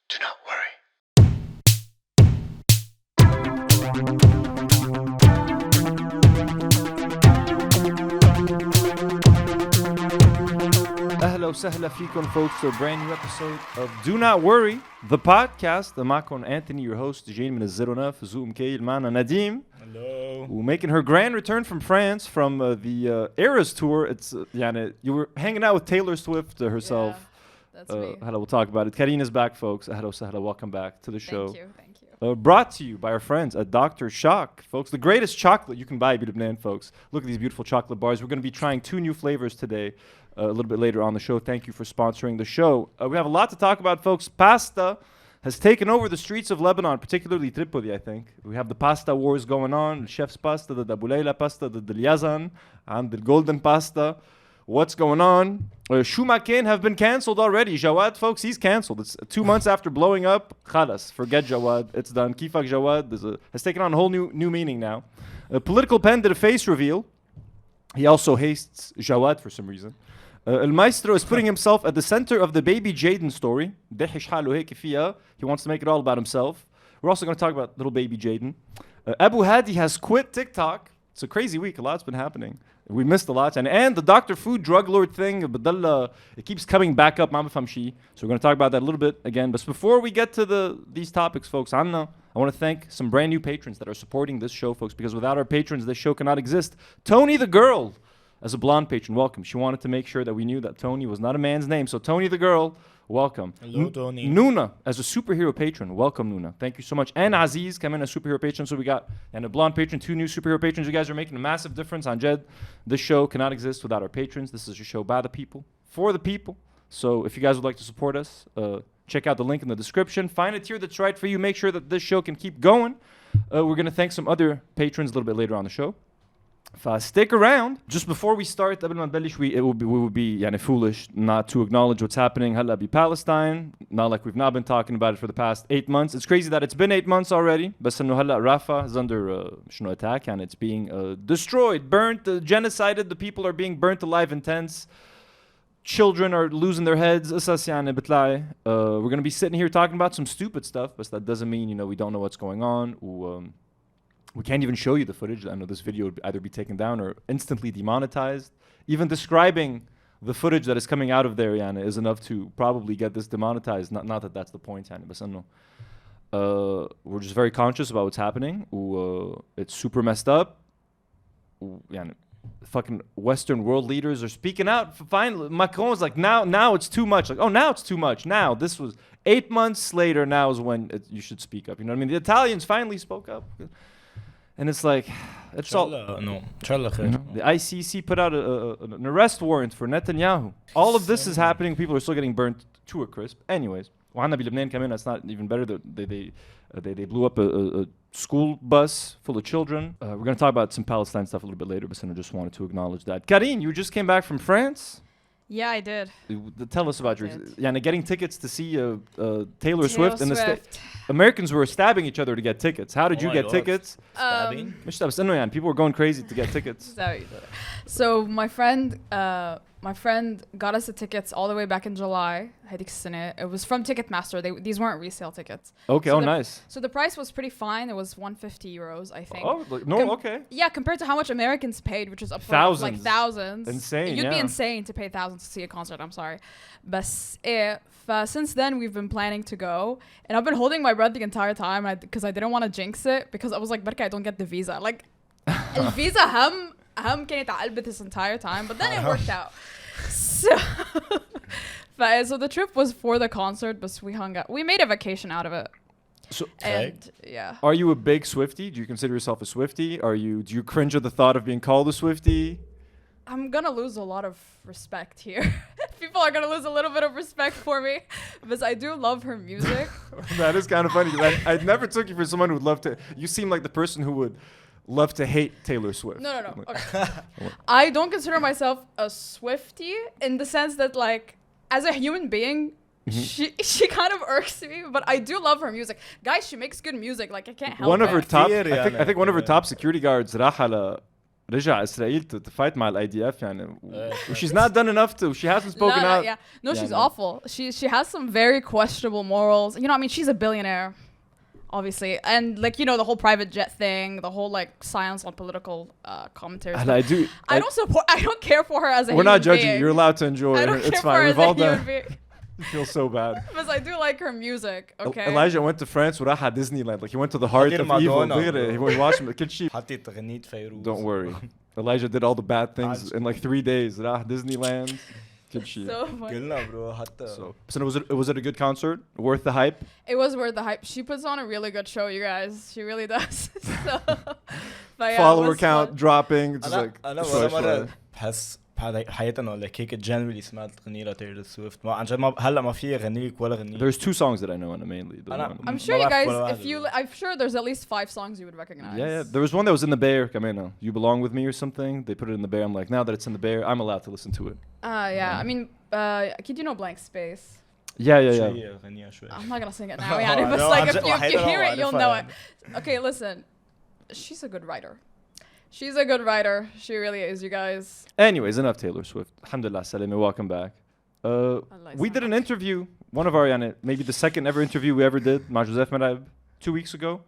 Do not worry. أهلا وسهلا فيكم folks to a brand new episode of Do Not Worry, the podcast. معكم Anthony, your host, Jayden من الزيرو زوم كيل معنا Nadim. Hello. Making her grand return from France from the Eras tour. It's you were hanging out with Taylor Swift herself. Yeah, that's me. Hello, we'll talk about it. Karine is back, folks. Hello, sahla. Welcome back to the show. Thank you. Brought to you by our friends at Dr. CHOQ, folks. The greatest chocolate you can buy in Lebanon, folks. Look at these beautiful chocolate bars. We're going to be trying 2 new flavors today, a little bit later on the show. Thank you for sponsoring the show. We have a lot to talk about, folks. Pasta has taken over the streets of Lebanon, particularly Tripoli, I think. We have the pasta wars going on. Chef's pasta, the Abou pasta, the Yazan, and the golden pasta. What's going on? Choumaken have been cancelled already. Jawad, folks, he's cancelled. It's 2 months after blowing up. Khalas, forget Jawad. It's done. Kifak Jawad has taken on a whole new meaning now. Political Pen did a face reveal. He also hates Jawad for some reason. Maestro is putting himself at the center of the baby Jayden story. He wants to make it all about himself. We're also going to talk about little baby Jayden. Abou Hadi has quit TikTok. It's a crazy week. A lot's been happening. We missed a lot. And the Dr. Food drug lord thing, it keeps coming back up. So we're going to talk about that a little bit again. But before we get to these topics, folks, I want to thank some brand new patrons that are supporting this show, folks, because without our patrons, this show cannot exist. Tony the girl, as a blonde patron, welcome. She wanted to make sure that we knew that Tony was not a man's name. So Tony the girl, welcome. Hello, Tony. Nuna, as a superhero patron, welcome, Nuna. Thank you so much. And Aziz, come in as superhero patron. So we got a blonde patron, 2 new superhero patrons. You guys are making a massive difference on Jed. This show cannot exist without our patrons. This is a show by the people, for the people. So if you guys would like to support us, check out the link in the description. Find a tier that's right for you. Make sure that this show can keep going. We're going to thank some other patrons a little bit later on the show. Stick around. Just before we start, it would be foolish not to acknowledge what's happening in Palestine. Not like we've not been talking about it for the past 8 months. It's crazy that it's been 8 months already. But Rafah is under attack and it's being destroyed, burnt, genocided. The people are being burnt alive in tents. Children are losing their heads. We're going to be sitting here talking about some stupid stuff, but that doesn't mean we don't know what's going on. We can't even show you the footage. I know this video would either be taken down or instantly demonetized. Even describing the footage that is coming out of there, is enough to probably get this demonetized. Not that that's the point, but we're just very conscious about what's happening. It's super messed up. Fucking Western world leaders are speaking out. Finally, Macron was like, now it's too much. Like, oh, now it's too much. Now, this was 8 months later. Now is when you should speak up. You know what I mean? The Italians finally spoke up. And it's like, it's all. The ICC put out an arrest warrant for Netanyahu. All of this is happening. People are still getting burnt to a crisp. Anyways, that's not even better. They blew up a school bus full of children. We're going to talk about some Palestine stuff a little bit later, but I just wanted to acknowledge that. Karine, you just came back from France. Yeah, I did. Tell us about getting tickets to see Taylor Swift. And Americans were stabbing each other to get tickets. How did you get tickets? Stabbing? People were going crazy to get tickets. So my friend got us the tickets all the way back in July. It was from Ticketmaster. These weren't resale tickets. Okay, nice. So the price was pretty fine. It was 150 euros, I think. Oh, okay. Yeah, compared to how much Americans paid, which was up thousands. Like thousands. Insane, You'd be insane to pay thousands to see a concert, I'm sorry. But since then, we've been planning to go. And I've been holding my breath the entire time because I didn't want to jinx it. Because I was like, I don't get the visa. Like, the visa أهم كانت علبة this entire time. But then it worked out. So the trip was for the concert, but we hung out. We made a vacation out of it. So, yeah. Are you a big Swiftie? Do you consider yourself a Swiftie? Do you cringe at the thought of being called a Swiftie? I'm gonna lose a lot of respect here. People are gonna lose a little bit of respect for me because I do love her music. That is kind of funny. I never took you for someone who would love to. You seem like the person who would love to hate Taylor Swift. No. Okay. I don't consider myself a Swiftie in the sense that, like, as a human being, she kind of irks me, but I do love her music. Guys, she makes good music. Like, I can't help it. I think one of her top security guards, Rahala, رجع إسرائيل to fight مع ال IDF يعني she's not done enough to she hasn't spoken out. Yeah. No, she's awful. She has some very questionable morals. You know, I mean, she's a billionaire, obviously, and like you know the whole private jet thing, the whole like silence on political commentaries. And I don't support. I don't care for her as a. We're not judging. Being. You're allowed to enjoy. I don't It's care fine. for her We've all as a done. human being. I feel so bad. Because I do like her music. Okay. Elijah went to France وراح على Disneyland. Like he went to the heart of evil. He watched كل شيء. حطيت أغنية فيروز. Don't worry. Elijah did all the bad things in like 3 days. راح Disneyland. كل شيء. So funny. قلنا bro حتى. So was it a good concert? Worth the hype? It was worth the hype. She puts on a really good show, you guys. She really does. So, but yeah, follower count dropping. It's like أنا ولا مرة بحس بحياتي أنا ولا هيك generally سمعت أغنية لتايلور سويفت. ما عن جد ما هلا ما في أغنية ولا أغنية. There's 2 songs that I know mainly. I'm sure you guys, I'm sure there's at least 5 songs you would recognize. Yeah. There was one that was in the Bear. كمان You Belong With Me or something. They put it in the Bear. I'm like, now that it's in the Bear, I'm allowed to listen to it. Yeah. I mean, أكيد you know Blank Space. Yeah. I'm not gonna sing it now. Yeah, but like if you hear it, you'll know it. Okay, listen. She's a good writer. She's a good writer. She really is, you guys. Anyways, enough Taylor Swift. Alhamdulillah, Salome, welcome back. We did an interview, one of our, maybe the second ever interview we ever did, مع Joseph Merheb, 2 weeks ago.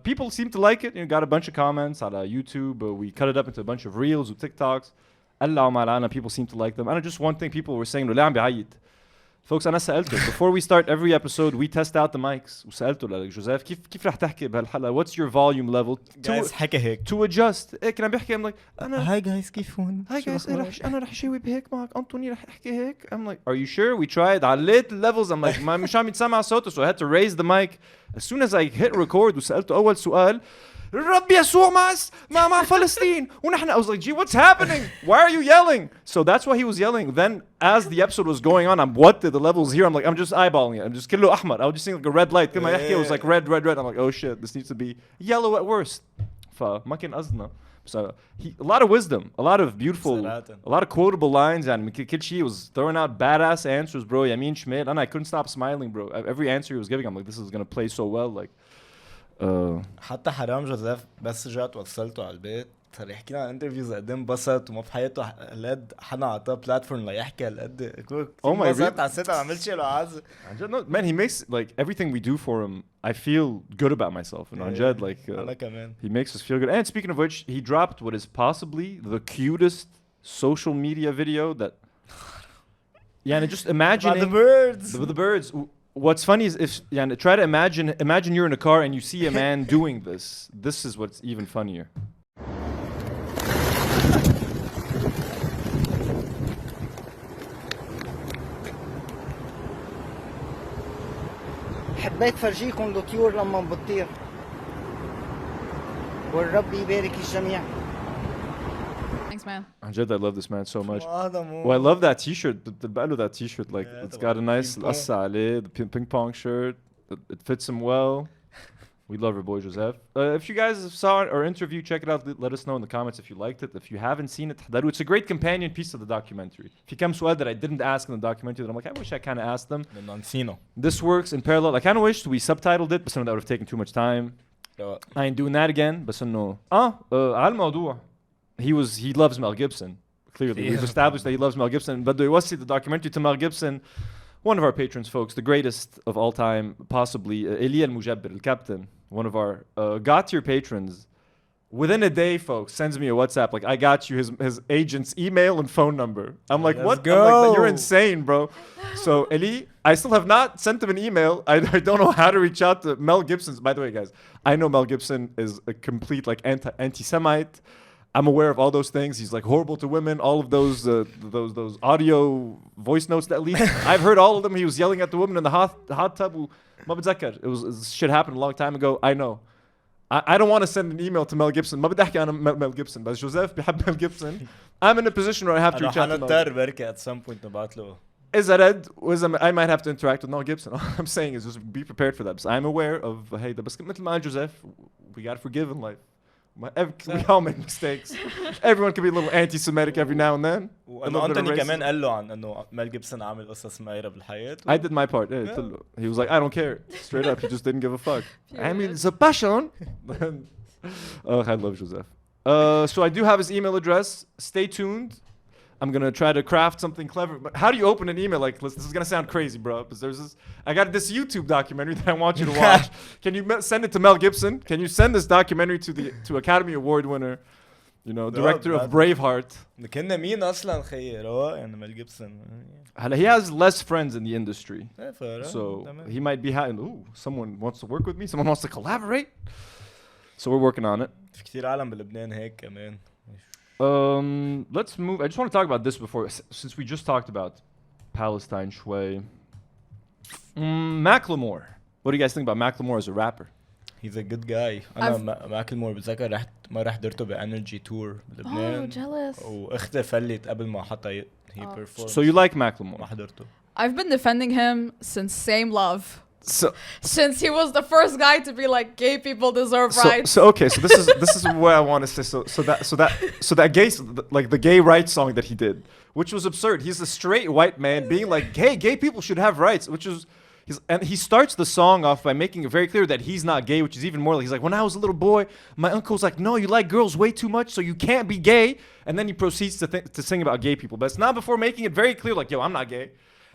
People seemed to like it. Got a bunch of comments on YouTube. We cut it up into a bunch of reels with TikToks. People seem to like them. And just one thing people were saying, ليه عم بيعيط? Folks, أنا سألته before we start every episode, we test out the mics. وسألته like Joseph, كيف رح تحكي بهالحلقة? What's your volume level? Guys, حكي هيك. To adjust. كنا بيحكي I'm like, Hi guys, كيفون? Hi guys, أنا رح شوي بهيك معك. أنطوني رح أحكي هيك. I'm like, are you sure? We tried. عليت levels. I'm like, مش عم يتسمع صوته. So I had to raise the mic. As soon as I hit record وسألته أول سؤال, رب يسوع مع فلسطين ونحن I was like gee what's happening why are you yelling so that's why he was yelling then as the episode was going on what did the levels here I'm just eyeballing it I'm just كله أحمر I was just seeing like a red light كما يحكي it was like red I'm like oh shit this needs to be yellow at worst فما كان قصدنا so a lot of wisdom a lot of beautiful a lot of quotable lines and كل شيء was throwing out badass answers bro يمين شمال and I couldn't stop smiling bro every answer he was giving I'm like this is gonna play so well like حتى حرام جوزيف بس جات وصلته على البيت صار يحكي لنا عن انترفيوز قد انبسط وما في حياته هالقد حدا عطاه بلاتفورم ليحكي هالقد انبسطت حسيت عم عملت شيء لعازة man he makes like everything we do for him I feel good about myself and Jed like أنا كمان he makes us feel good and speaking of which he dropped what is possibly the cutest social media video that yeah just imagining the birds What's funny is if try to imagine you're in a car and you see a man doing this is what's even funnier. حبيت فرجيكم الطيور لما بتطير والرب يبارك الجميع. Thanks, man. Jed, I love this man so much. Well, I love that T-shirt. That T-shirt, like it's got a nice قصة عليه, the ping pong shirt. It fits him well. We love our boy Joseph. If you guys saw our interview, check it out. Let us know in the comments if you liked it. If you haven't seen it, it's a great companion piece of the documentary. في كم سؤال that I didn't ask in the documentary that I'm like, I wish I kind of asked them. This works in parallel. I kind of wished we subtitled it, but that would have taken too much time. I ain't doing that again. بس إنه على الموضوع. He loves Mel Gibson. Clearly, we've established that he loves Mel Gibson. But we see the documentary to Mel Gibson, one of our patrons, folks, the greatest of all time, possibly Elia Al-Mujabbir, Captain, one of our got-tier patrons. Within a day, folks, sends me a WhatsApp like, I got you his agent's email and phone number. I'm like, what? I'm like, you're insane, bro. So Eli, I still have not sent him an email. I don't know how to reach out to Mel Gibson's. By the way, guys, I know Mel Gibson is a complete like anti-Semite. I'm aware of all those things. He's like horrible to women. All of those audio voice notes that leaked. I've heard all of them. He was yelling at the woman in the hot tub. ما بتذكر. Shit happened a long time ago. I know. I don't want to send an email to Mel Gibson. ما بدي أحكي عن Mel Gibson. بس جوزيف بيحب Mel Gibson. I'm in a position where I have to reach out to Mel. أنا بركي at some point نبعت له. إذا رد I might have to interact with Mel Gibson. All I'm saying is just be prepared for that. So I'm aware of hey بس مثل ما جوزيف we got to forgive in life. We all make mistakes. Everyone can be a little anti-Semitic every now and then. أنتوني كمان قال له عن إنه ميل جيبسون عامل قصص مايرة بالحياة. I did my part. He was like, I don't care. Straight up, he just didn't give a fuck. I mean, it's a passion. Oh, I love Joseph. So I do have his email address. Stay tuned. I'm gonna try to craft something clever. But how do you open an email like this? This is gonna sound crazy, bro. Because there's this. I got this YouTube documentary that I want you to watch. Can you send it to Mel Gibson? Can you send this documentary to Academy Award winner, director of Braveheart? كنا مين اصلا خي رواق يعني مال جيبسون. He has less friends in the industry, so he might be ooh, someone wants to work with me. Someone wants to collaborate. So we're working on it. في كتير عالم بلبنان هيك كمان. Let's move. I just want to talk about this before, since we just talked about Palestine. Shway. Macklemore. What do you guys think about Macklemore as a rapper? He's a good guy. أنا ماكلمور بتذكر مرة حضرته بانرجي تور بلبنان. Oh, jealous. واختي فلت قبل ما حتى he performed. So you like Macklemore? ما حضرته. I've been defending him since Same Love. So since he was the first guy to be like, gay people deserve rights. So okay, so this is what I want to say. So that gay, like the gay rights song that he did, which was absurd. He's a straight white man being like, hey, gay people should have rights, which is. And he starts the song off by making it very clear that he's not gay, which is even more like, he's like, when I was a little boy, my uncle was like, no, you like girls way too much, so you can't be gay. And then he proceeds to sing about gay people. But it's not before making it very clear, like, yo, I'm not gay.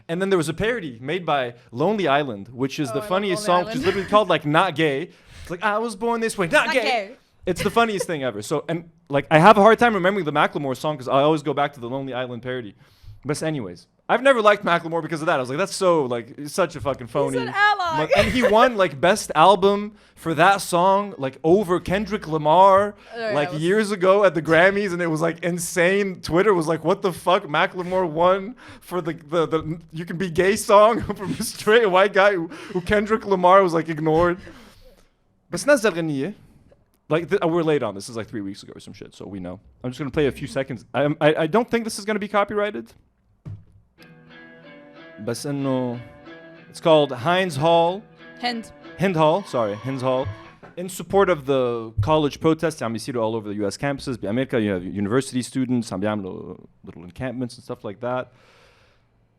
And then there was a parody made by Lonely Island, which is the funniest song, which is literally called like Not Gay. It's like, I was born this way, not gay. It's the funniest thing ever. So, and like, I have a hard time remembering the Macklemore song because I always go back to the Lonely Island parody. But anyways, I've never liked Macklemore because of that. I was like, that's so, like, such a fucking phony. He's an ally. And he won, like, best album for that song, like, over Kendrick Lamar, years ago at the Grammys, and it was, like, insane. Twitter was like, what the fuck? Macklemore won for the You Can Be Gay song from a straight white guy who Kendrick Lamar was, like, ignored. But it's not Zalghaniye. Like, we're late on this. This is, like, 3 weeks ago or some shit, so we know. I'm just going to play a few seconds. I don't think this is going to be copyrighted. بس انه it's called Heinz Hall. Hind Hall. In support of the college protests عم بيصيروا all over the US campuses. بأمريكا you have university students عم بيعملوا little encampments and stuff like that.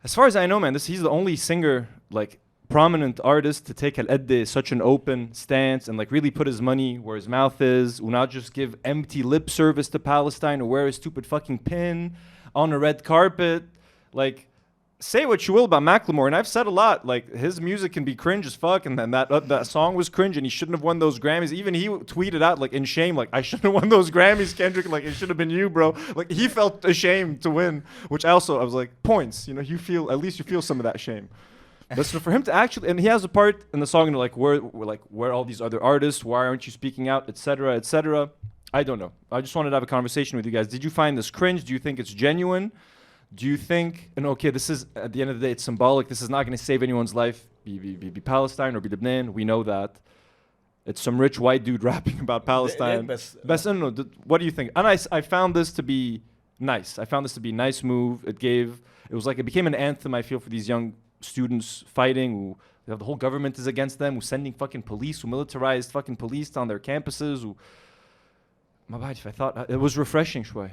As far as I know, man, he's the only singer, like, prominent artist to take such an open stance and, like, really put his money where his mouth is, will not just give empty lip service to Palestine or wear a stupid fucking pin on a red carpet. Like, say what you will about Macklemore, and I've said a lot, like, his music can be cringe as fuck, and then that song was cringe, and he shouldn't have won those Grammys. Even he tweeted out, like, in shame, like, I shouldn't have won those Grammys, Kendrick, like, it should have been you, bro. Like, he felt ashamed to win, which I was like, points, at least you feel some of that shame. But so for him to actually, and he has a part in the song, like, where all these other artists, why aren't you speaking out, etc., etc. I don't know. I just wanted to have a conversation with you guys. Did you find this cringe? Do you think it's genuine? Do you think, and okay, this is, at the end of the day, it's symbolic. This is not going to save anyone's life, be Palestine or be Lebanon. We know that. It's some rich white dude rapping about Palestine. What do you think? And I found this to be nice. I found this to be a nice move. It became an anthem, I feel, for these young students fighting, the whole government is against them, who's sending fucking police, who militarized fucking police on their campuses. I thought it was refreshing شوي.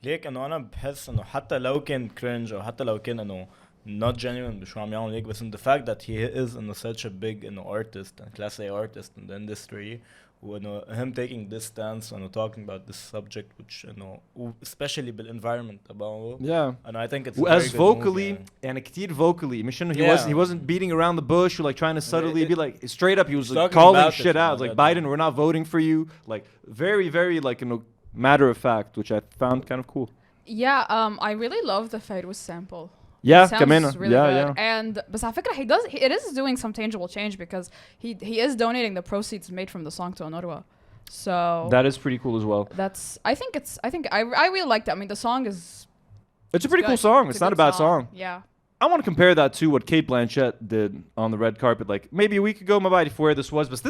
ليك انه انا بحس انه حتى لو كان cringe او حتى لو كان انه not genuine بشو عم يعمل هيك, بس the fact that he is such a big artist and class A artist in the industry, وانه him taking this stance and talking about this subject, which especially بالenvironment about, and I think it's as vocally and كتير vocally, مش انه he wasn't beating around the bush or like trying to subtly be like straight up, he was like calling shit out, like Biden, we're not voting for you, like very very like matter of fact, which I found kind of cool. I really love the Fairuz sample. Yeah, sounds really good. And but it is doing some tangible change because he is donating the proceeds made from the song to Nour. So that is pretty cool as well. I really like that. I mean, the song is, it's a pretty cool song. It's not a bad song. Yeah. I want to compare that to what Cate Blanchett did on the red carpet, like maybe a week ago, my body, for where this was. But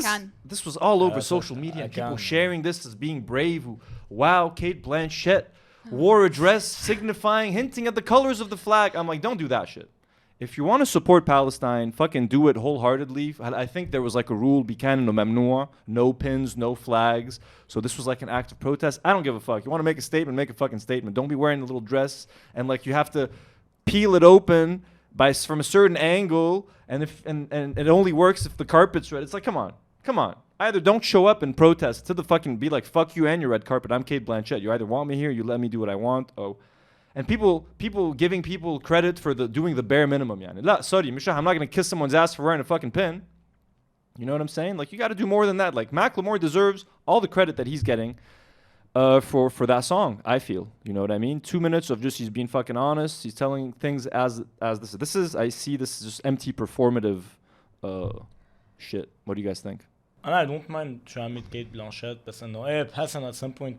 this was all over social media and people sharing this as being brave. Wow, Cate Blanchett wore a dress signifying, hinting at the colors of the flag. I'm like, don't do that shit. If you want to support Palestine, fucking do it wholeheartedly. I think there was like a rule, bikan no mamnoor, no pins, no flags. So this was like an act of protest. I don't give a fuck. You want to make a statement, make a fucking statement. Don't be wearing a little dress and like you have to peel it open from a certain angle, and it only works if the carpet's red. It's like, come on. either don't show up and protest to the fucking be like fuck you and your red carpet. I'm Kate Blanchett. You either want me here, you let me do what I want. Oh, and people giving people credit for doing the bare minimum. Yani. La, sorry, Misha, I'm not gonna kiss someone's ass for wearing a fucking pin. You know what I'm saying? Like you got to do more than that. Like Macklemore deserves all the credit that he's getting for that song. I feel. You know what I mean? 2 minutes of just he's being fucking honest. He's telling things as this. This is I see this is just empty performative shit. What do you guys think? I don't mind شو عملت كيت بلانشيت بس انه ايه بحس انه at some point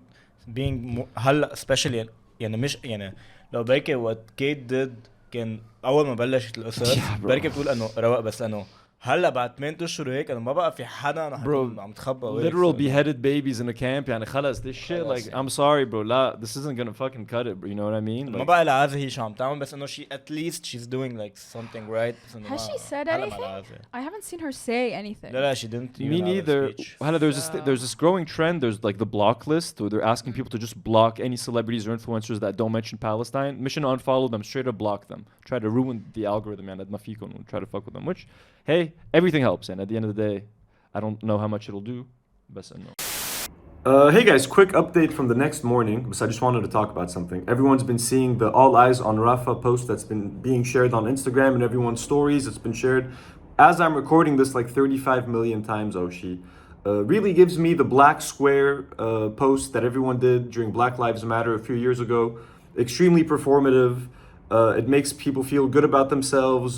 being هلا especially يعني مش يعني لو بركي what Kate did كان اول ما بلشت القصص بركي بتقول انه رواق بس انه هلا بعد 8 اشهر هيك انا ما بقى في حدا انا عم تخبى literal beheaded babies in a camp يعني خلص this shit like I'm sorry bro لا this isn't gonna fucking cut it bro, you know what I mean ما بقى لها هي شو عم تعمل بس انه she at least she's doing like something right has she said anything? I haven't seen her say anything. لا she didn't me neither هلا there's this growing trend there's like the block list where they're asking people to just block any celebrities or influencers that don't mention Palestine mission to unfollow them straight up block them try to ruin the algorithm and ما فيكم try to fuck with them which hey, everything helps, and at the end of the day, I don't know how much it'll do, but I know. Hey guys, quick update from the next morning, because I just wanted to talk about something. Everyone's been seeing the All Eyes on Rafah post that's been being shared on Instagram and everyone's stories. It's been shared as I'm recording this like 35 million times, Oshi. Really gives me the black square post that everyone did during Black Lives Matter a few years ago. Extremely performative. It makes people feel good about themselves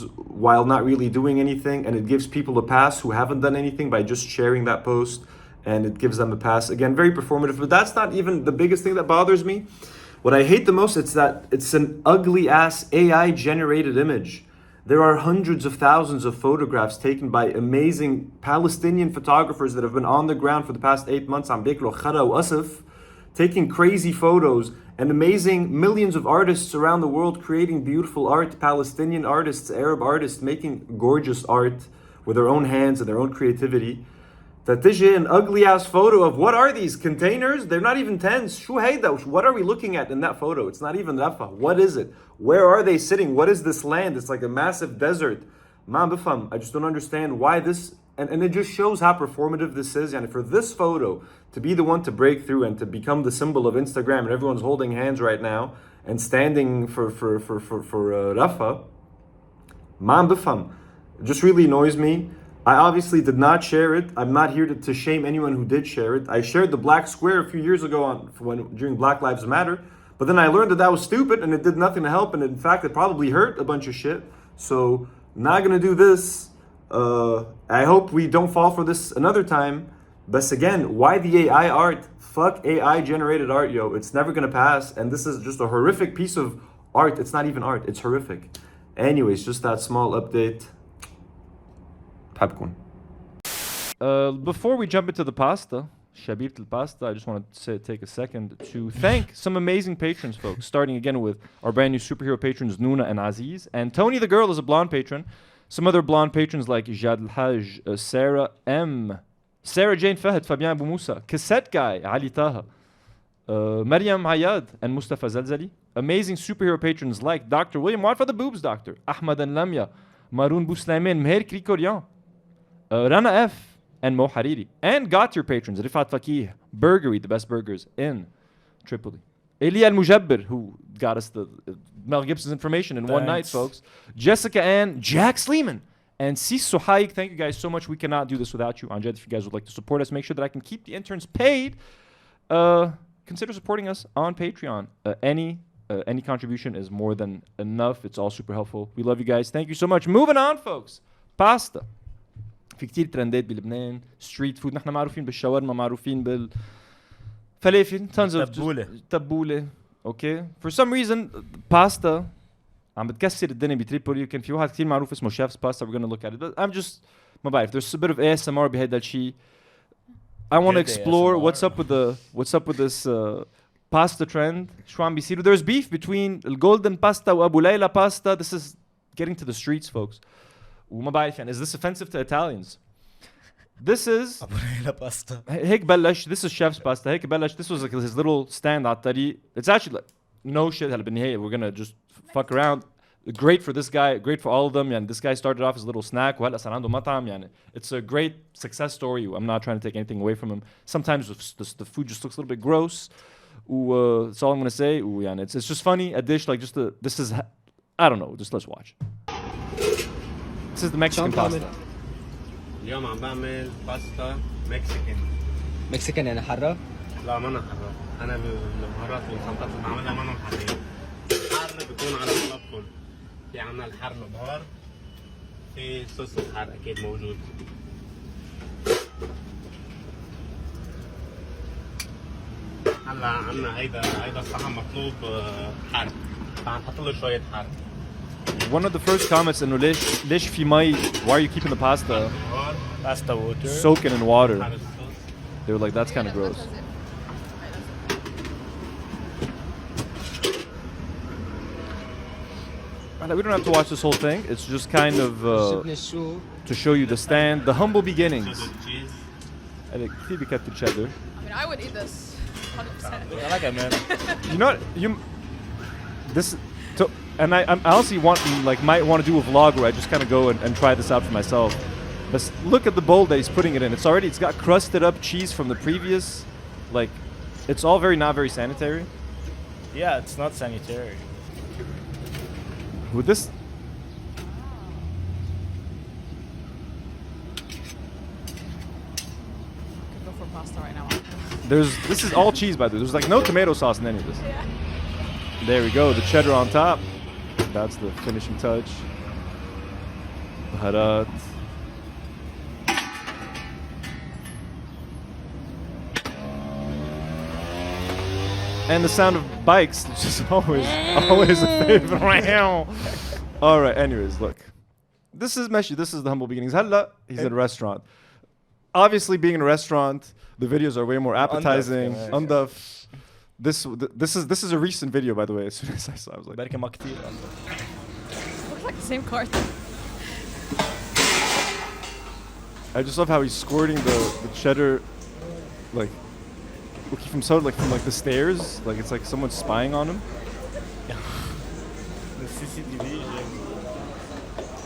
while not really doing anything, and it gives people a pass who haven't done anything by just sharing that post, and it gives them a pass. Again, very performative, but that's not even the biggest thing that bothers me. What I hate the most is that it's an ugly-ass AI-generated image. There are hundreds of thousands of photographs taken by amazing Palestinian photographers that have been on the ground for the past 8 months, taking crazy photos, and amazing millions of artists around the world creating beautiful art, Palestinian artists, Arab artists making gorgeous art with their own hands and their own creativity. That an ugly ass photo of what are these containers? They're not even tents. What are we looking at in that photo? It's not even Rafah. What is it? Where are they sitting? What is this land? It's like a massive desert. I just don't understand why this. And it just shows how performative this is. And for this photo to be the one to break through and to become the symbol of Instagram, and everyone's holding hands right now and standing for Rafah, it just really annoys me. I obviously did not share it. I'm not here to shame anyone who did share it. I shared the black square a few years ago during Black Lives Matter, but then I learned that was stupid and it did nothing to help. And in fact, it probably hurt a bunch of shit. So not gonna do this. I hope we don't fall for this another time. But again, why the AI art? Fuck AI generated art, yo. It's never gonna pass. And this is just a horrific piece of art. It's not even art. It's horrific. Anyways, just that small update. Before we jump into the pasta, Shabib al pasta, I just want to take a second to thank some amazing patrons, folks. Starting again with our brand new superhero patrons, Nuna and Aziz. And Tony the girl is a blonde patron. Some other blonde patrons like Jad al-Haj, Sarah M, Sarah Jane Fahad, Fabian Abou Moussa, Cassette Guy, Ali Taha, Maryam Hayad, and Mustafa Zalzali. Amazing superhero patrons like Dr. William Watt for the Boobs Doctor, Ahmad and Lamia, Maroon Bouslaimin, Meher Krikorian, Rana F, and Mo Hariri. And got your patrons, Rifat Fakih, Burgery, the best burgers in Tripoli. Elia Al-Mujabbir, who got us the Mel Gibson's information in one night, folks. Jessica Ann, Jack Sleeman, and Sis Suhaik. Thank you guys so much. We cannot do this without you. Anjad, if you guys would like to support us, make sure that I can keep the interns paid. Consider supporting us on Patreon. Any contribution is more than enough. It's all super helpful. We love you guys. Thank you so much. Moving on, folks. Pasta. في كتير ترندات بلبنان. Street food. نحن معروفين بالشاورما, معروفين بالفلافل. Tons of تبولة. Okay. For some reason, pasta عم بتكسر الدنيا بتريبولي. وكان في واحد كتير معروف اسمه Chef's Pasta. We're gonna look at it. But I'm just ما بعرف. There's a bit of ASMR بهيدا الشيء. I want to explore what's up with this pasta trend. شو عم بيصير. There's beef between الجولدن باستا وأبو ليلى pasta. This is getting to the streets, folks. وما بعرف يعني, is this offensive to Italians? This is أبو ليلى pasta. هيك بلش. This is Chef's Pasta. هيك بلش. This was like his little stand على الطريق. It's actually like no shit هلا بالنهاية. We're gonna just fuck around. great for this guy, great for all of them. And this guy started off as a little snack. وهلا صار عنده مطعم. It's a great success story. I'm not trying to take anything away from him. Sometimes the food just looks a little bit gross. That's all I'm gonna say. It's just funny. A dish like this is, I don't know. Just let's watch. This is the Mexican pasta. اليوم عم بعمل باستا مكسيكان. مكسيكان يعني حرة؟ لا ما أنا حرة. أنا بالبهارات والخلطات اللي بعملها ما أنا حرين. الحار بيكون على طلبكم. في عنا الحار البهار. في صوص الحار أكيد موجود. هلا عنا هيدا الصحن مطلوب حار. فهنحط له شوية حار. One of the first comments إنه ليش في مي? Why are you keeping the pasta? Pasta water. Soaking in water. They were like, that's kind of gross. We don't have to watch this whole thing. It's just kind of to show you the stand, the humble beginnings. I mean, I would eat this 100%. I like it, man. You know what? And I honestly might want to do a vlog where I just kind of go and try this out for myself. But look at the bowl that he's putting it in. It's got crusted up cheese from the previous. Like, it's all not very sanitary. Yeah, it's not sanitary. With this, Could go for pasta right now. this is all cheese, by the way. There's like no tomato sauce in any of this. Yeah. There we go, the cheddar on top. That's the finishing touch. Baharat. And the sound of bikes, which is always a favorite. All right, anyways, look. This is Meshi, this is the humble beginnings. Halla, he's at a restaurant. Obviously, being in a restaurant, the videos are way more appetizing. Undaf. This is a recent video, by the way. As soon as I saw it, I was like... Looks like the same card. I just love how he's squirting the cheddar, like... from the stairs, like it's like someone's spying on him. The CCTV.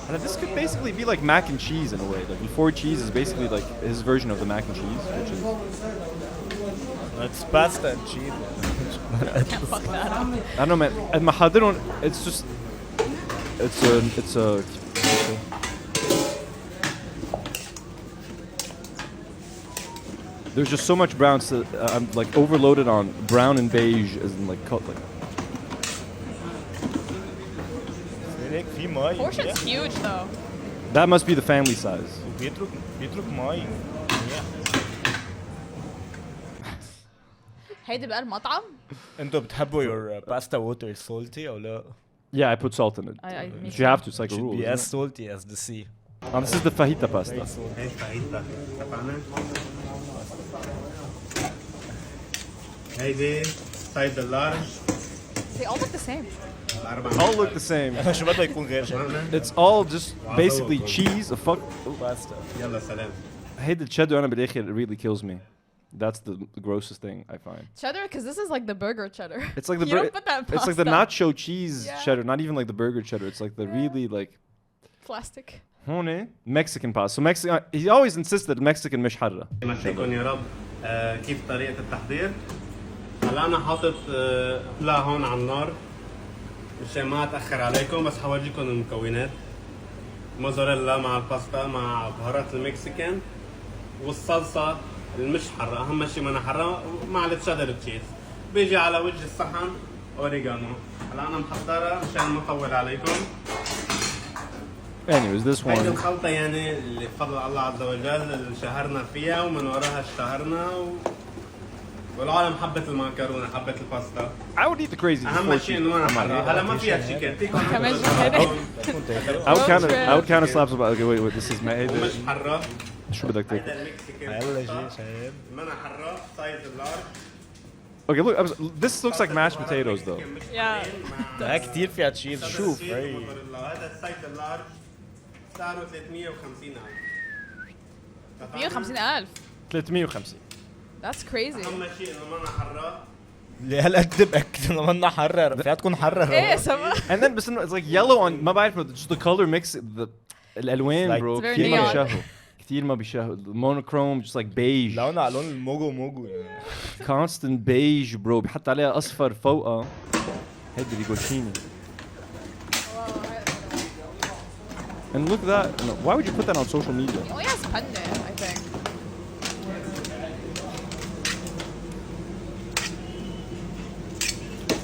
And this could basically be like mac and cheese in a way. Like before cheese is basically like his version of the mac and cheese, which is. It's pasta and cheese. Can't fuck that up. I don't know, man. At Mahadiron, it's just. It's a. There's just so much brown, so I'm like overloaded on brown and beige, as in like Portion's huge though. That must be the family size. هيدي بقى المطعم. انتوا بتحبوا your pasta water salty او لا؟ Yeah, I put salt in it. You have to, it's like a rule. Should be as salty as the sea. This is the fajita pasta. هيدي سايد اللارج. They all look the same. All look the same. شو بده يكون غير شيء؟ It's all just basically cheese, a pasta. يلا سلام. Hey, the cheddar on it really kills me. That's the grossest thing I find. Cheddar, because this is like the burger cheddar. It's like the you don't put that in it's like the nacho cheese cheddar, not even like the burger cheddar. It's like the really like plastic. Mexican pasta. So Mexican, he always insisted Mexican مش حرة. يمشيكم يا رب. كيف طريقة التحضير؟ هلا أنا حاطط لا هون على النار مشان ما أتأخر عليكم بس حورجيكم المكونات. موزاريلا مع الباستا مع بهارات المكسيكان والصلصة المش حرة أهم شيء منها حرة مع التشيدر تشيز. بيجي على وجه الصحن أوريجانو. هلا أنا محضرها مشان ما أطول عليكم. Anyways, this one. هيدي الخلطة يعني اللي بفضل الله عز وجل اللي شهرنا فيها ومن وراها اشتهرنا والعالم حبت المعكرونة حبت الباستا. I would eat the crazy. أهم شيء إنه أنا حرة. هلا ما فيها تشيكن. I would kind of slaps about. Okay, wait. This is my. مش حرة. شو بدك تاكل؟ هيدا المكسيكان. ما أنا حرة سايز اللارج. Okay, look. This looks like mashed potatoes, though. Yeah. لا كتير فيها تشيز. شوف. هذا السايز اللارج سعره 350,000. 350,000. 350. That's crazy. أهم شيء إنه ما أنا حرة اللي هالقد باكد انه منا حرة فيها تكون حرة. ايه سما. And then بس إنه it's like yellow on ما بعرف just the color mix الألوان Like bro it's very كتير ما neon. بيشهوا كتير ما بيشهوا monochrome just like beige لونه على لون الموجو يعني. constant beige bro بيحط عليها أصفر فوقها هيدي ريغوتشيني. And look at that. No, why would you put that on social media? He only has pendant, I think.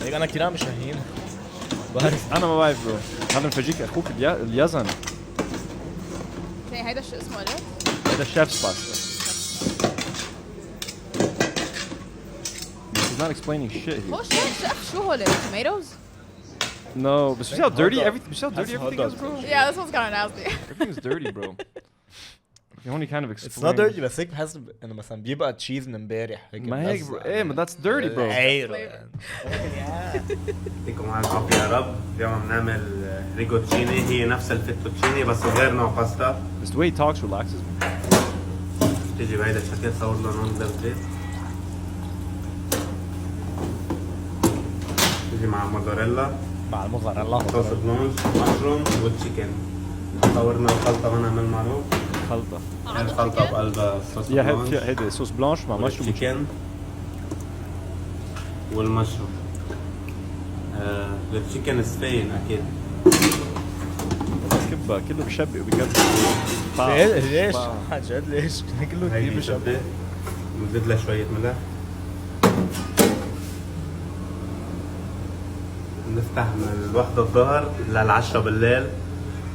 هيك انا كتير مش شاهين. بعرف أنا ما بعرف bro. هذا مفاجئك أخوك اليزن. هيدا الشيء اسمه ايه؟ هذا chef's pasta. He's not explaining shit here. هو شيف شو هول tomatoes؟ No, but you see how dirty everything. You see how dirty That's everything hot is, bro. Yeah, this one's kind of nasty. Everything's dirty, bro. You only kind of It's explain. not dirty بس هيك بحس انه مثلا بيبقى تشيز من امبارح هيك ما هيك bro. إيه, but that's dirty, bro. يعطيكم العافية يا رب. اليوم بنعمل ريغوتشيني هي نفس الفيتوتشيني بس غير نوع باستا. Just the way he talks relaxes me. تيجي بهيدا الشكل صور له لون زبدة. تيجي مع موزاريلا مع الموزاريلا صوص بلونش مشروم والتشيكن. صورنا الخلطة هنا من المعروف. خلطة. الخلطة بقلبها صوص Yeah, بلونش هيدا صوص بلانش مع مشروم. والتشيكن والمشروم. التشيكن سفين أكيد. كبة كله بيشبق وبيكبر. ليش؟ عن جد ليش؟ كله كتير هيدي بشبه. زبدة بنزيد لها شوية ملح. نفتح من الوحدة الظهر للعشرة بالليل.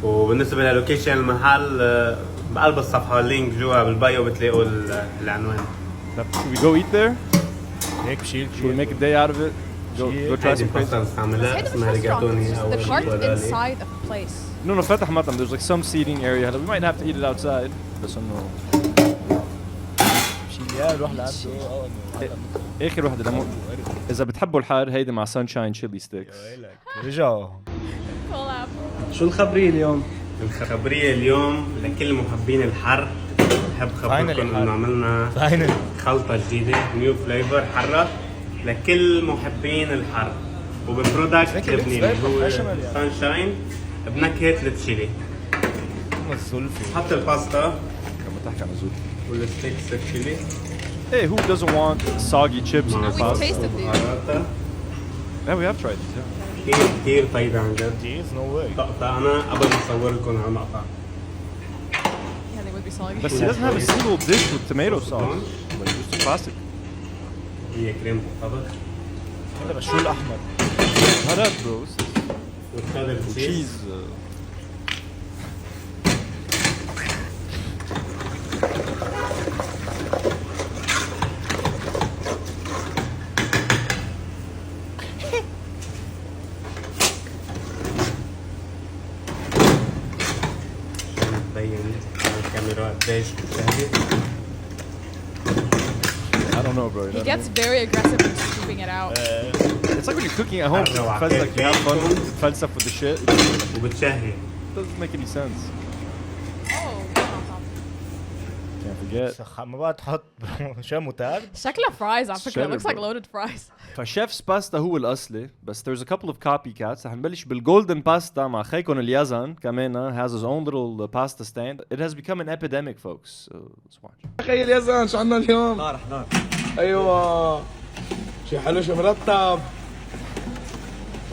وبالنسبة للوكيشن المحل بقلب الصفحة اللينك جوا بالبايو بتلاقوا العنوان. Should we go eat there? هيك بشيل Should we make a day out of it? Go try هيدي some crazy. الباستا بستعملها هيدا اسمها مش restaurant, ريجاتوني it's أو just the cart البرالي. inside a place. No, فتح مطعم. There's like some seating area. We might have to eat it outside. بس إنه بشيل يا روح لعنده. آخر واحدة لما إذا بتحبوا الحار هيدا مع sunshine chili sticks. رجعوا. Collab. شو الخبرية اليوم؟ الخبرية اليوم لكل محبين الحر بحب خبركم انه عملنا خلطة جديدة نيو فليفر حرة لكل محبين الحر وببرودكت لبناني هو سانشاين بنكهة التشيلي. حط الباستا لما تحكي عن الزول. والستيكس التشيلي. Hey, who doesn't want soggy chips in their We've pasta? tasted these. بهاراتها Yeah, we have tried these. Yeah. كتير كتير طيبة عن جد. Jeez, no way. طقطقنا قبل ما اصور لكم على المقطع. Yeah, they would be soggy. But he doesn't have a single dish with tomato sauce. Like just a classic. هي كريمة الطبخ هذا بشو الأحمر. هذا bro. This is والشادر تشيز. cheese. تبين الكاميرا قديش بتشاهد. I don't know, bro. He gets very aggressive when scooping it out. It's like when you're cooking at home. It feels like you have fun, fun stuff with the shit. It وبتشهي. doesn't make any sense. Oh, Can't forget. ما بقى تحط شو متعب. شكلها fries على فكرة. It Cheddar, looks like bro. loaded fries. فشيف's باستا هو الأصلي بس there's a couple of copycats. رح نبلش بالجولدن باستا مع خيكون اليزن كمان has his own little pasta stand. It has become an epidemic, folks. So let's watch. تخيل يا زلمه شو عندنا اليوم؟ نار نار. ايوه شي حلو شي مرتب.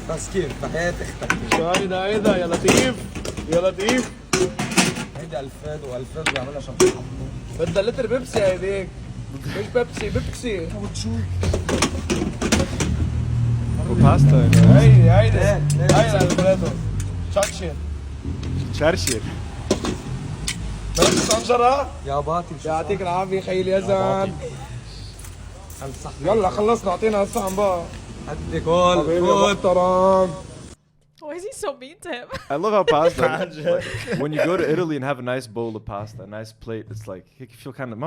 بس كيف بحياة اختك شو هيدا يا لطيف يا لطيف. هيدا الفاد والفاد بيعملها عشان تحمر. بدها لتر بيبسي هيديك. مش بيبسي بيبسي. Pasta. هيدا الفريدو. شاتشين. شرشر. بس سنجرة. يا باطل يعطيك العافية خيل يزن. يلا خلصنا اعطينا الصحن بقى. هدي كل كل ترام. Why is he so mean to him? I love how pasta. When you go to Italy and have a nice bowl of pasta, a nice plate, it's like you feel kind of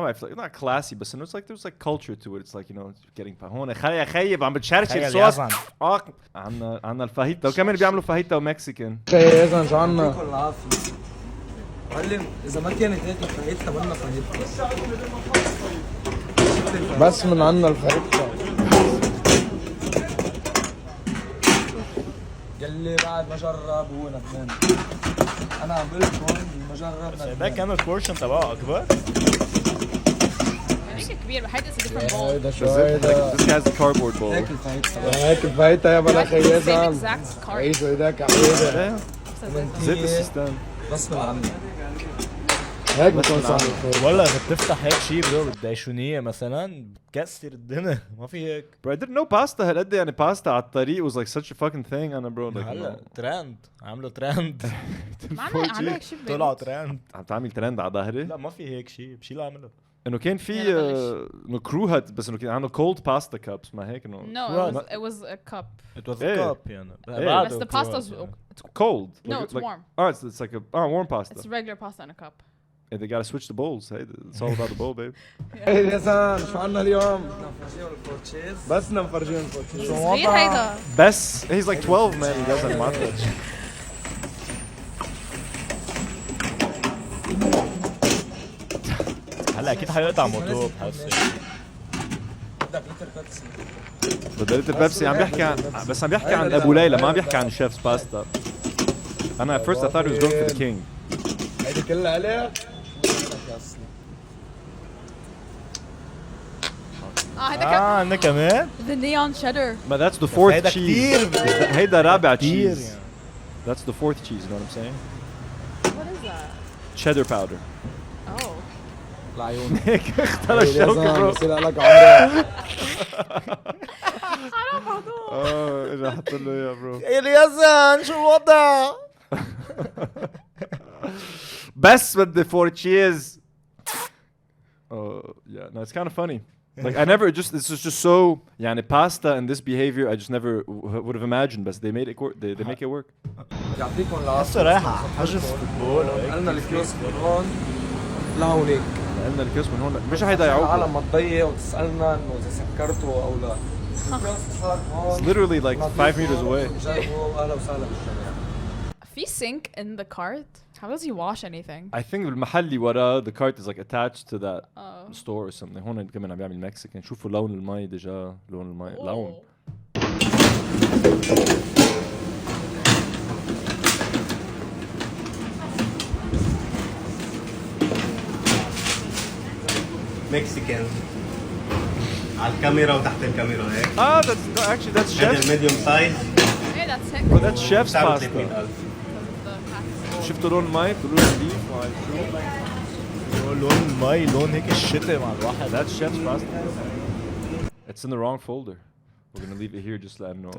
not classy, but it's like there's like culture to it. It's like getting هون خلي خيب عم بتشرشر صوص. عنا الفاهيتا وكمان بيعملوا فاهيتا ومكسيكان. خيل يزن شو عنا؟ كل العافية. معلم إذا ما كانت هيك فاهيتها منا فاهيتها. بس من عنا الفاهيتا. قال لي بعد ما جرب هو ندمان. انا عم بقول لكم المجرب ندمان. ده كان البورشن تبعه اكبر. هيك كبير بحيث it's a different bowl. ده شو هيدا؟ This guy's a cardboard bowl. هيك الفايت. هيك الفايتة يا بلا خيزان. Same exact card. عيشوا ايدك يا حبيبي. زيت السيستم. غصب عني. هيك بكون صعب. ولا بتفتح هيك شيء برو بالدايشونية مثلا بتكسر الدنيا ما في هيك. Bro, I didn't know pasta هالقد يعني pasta على الطريق was like such a fucking thing أنا bro. Like, هلا ترند عملوا ترند. ما عنا هيك شيء طلعوا ترند. عم تعمل ترند على ظهري. لا ما في هيك شيء بشي لا عمله. إنه كان في إنه كروهات بس إنه كان عنده cold pasta cups ما هيك إنه. No, it was a cup. It was a إيه. cup يعني. But the pasta's it's cold. No, Like- it's like- warm. Oh, it's like a warm pasta. It's regular pasta in a cup. And they gotta switch the bowls. Hey, it's all about the bowl, babe. ايه يا سان شو عنا اليوم؟ نفرجيهم الفورتشيز. بس نفرجيهم الفوتشي. صغير هيدا. Best. He's like 12, man. He doesn't want that shit. هلا اكيد حيقطع موتور بحس. بدك لتر بيبسي. بدلت البيبسي عم بيحكي عن بس عم بيحكي عن ابو ليلى ما عم بيحكي عن الشيف's باستا. انا at first I thought he was going for the king. هيدي كلها عليك؟ هيدا عندنا كمان. the neon cheddar. But that's the fourth هيدا cheese. كتير. هيدا رابع كتير cheese. يعني. That's the fourth cheese, you know what I'm saying? What is that? Cheddar powder. Oh. العيون. هيك اختار يا الشوكة زلمة برو. بصير لك عمري. حرام هدول. اجى حط له اياه برو. اليزن شو الوضع؟ بس بدي four cheese. Oh yeah, no, it's kind of funny. Like I never just this is just so يعني pasta and this behavior I just never would have imagined but they made it work. They make it work. يعطيكم هسه العافية. رايحة حجز فوتبول قلنا الكيوسك من هون لهونيك. قلنا الكيوس من هون مش هيضيعوك. العالم ما تضيع وتسألنا إنه إذا سكرتوا أو لا. It's literally like 5 meters away. جربوا أهلا وسهلا بالجميع. في sink in the cart? How does he wash anything? I think المحل ورا the cart is like attached to that Oh. store or something. هون كمان عم بيعمل مكسيكان. شوفوا لون المي ديجا لون المي لون. مكسيكان على الكاميرا وتحت الكاميرا هيك. That's no, actually that's هذا chef's. الميديوم سايز Hey, that's sick. Well, that's chef's سعره pasta. 300,000. شفتوا لون المي؟ لون نظيف. لون المي لون هيك الشتاء مع الواحد. That's chef's pasta. It's in the wrong folder. We're gonna leave it here just لأنه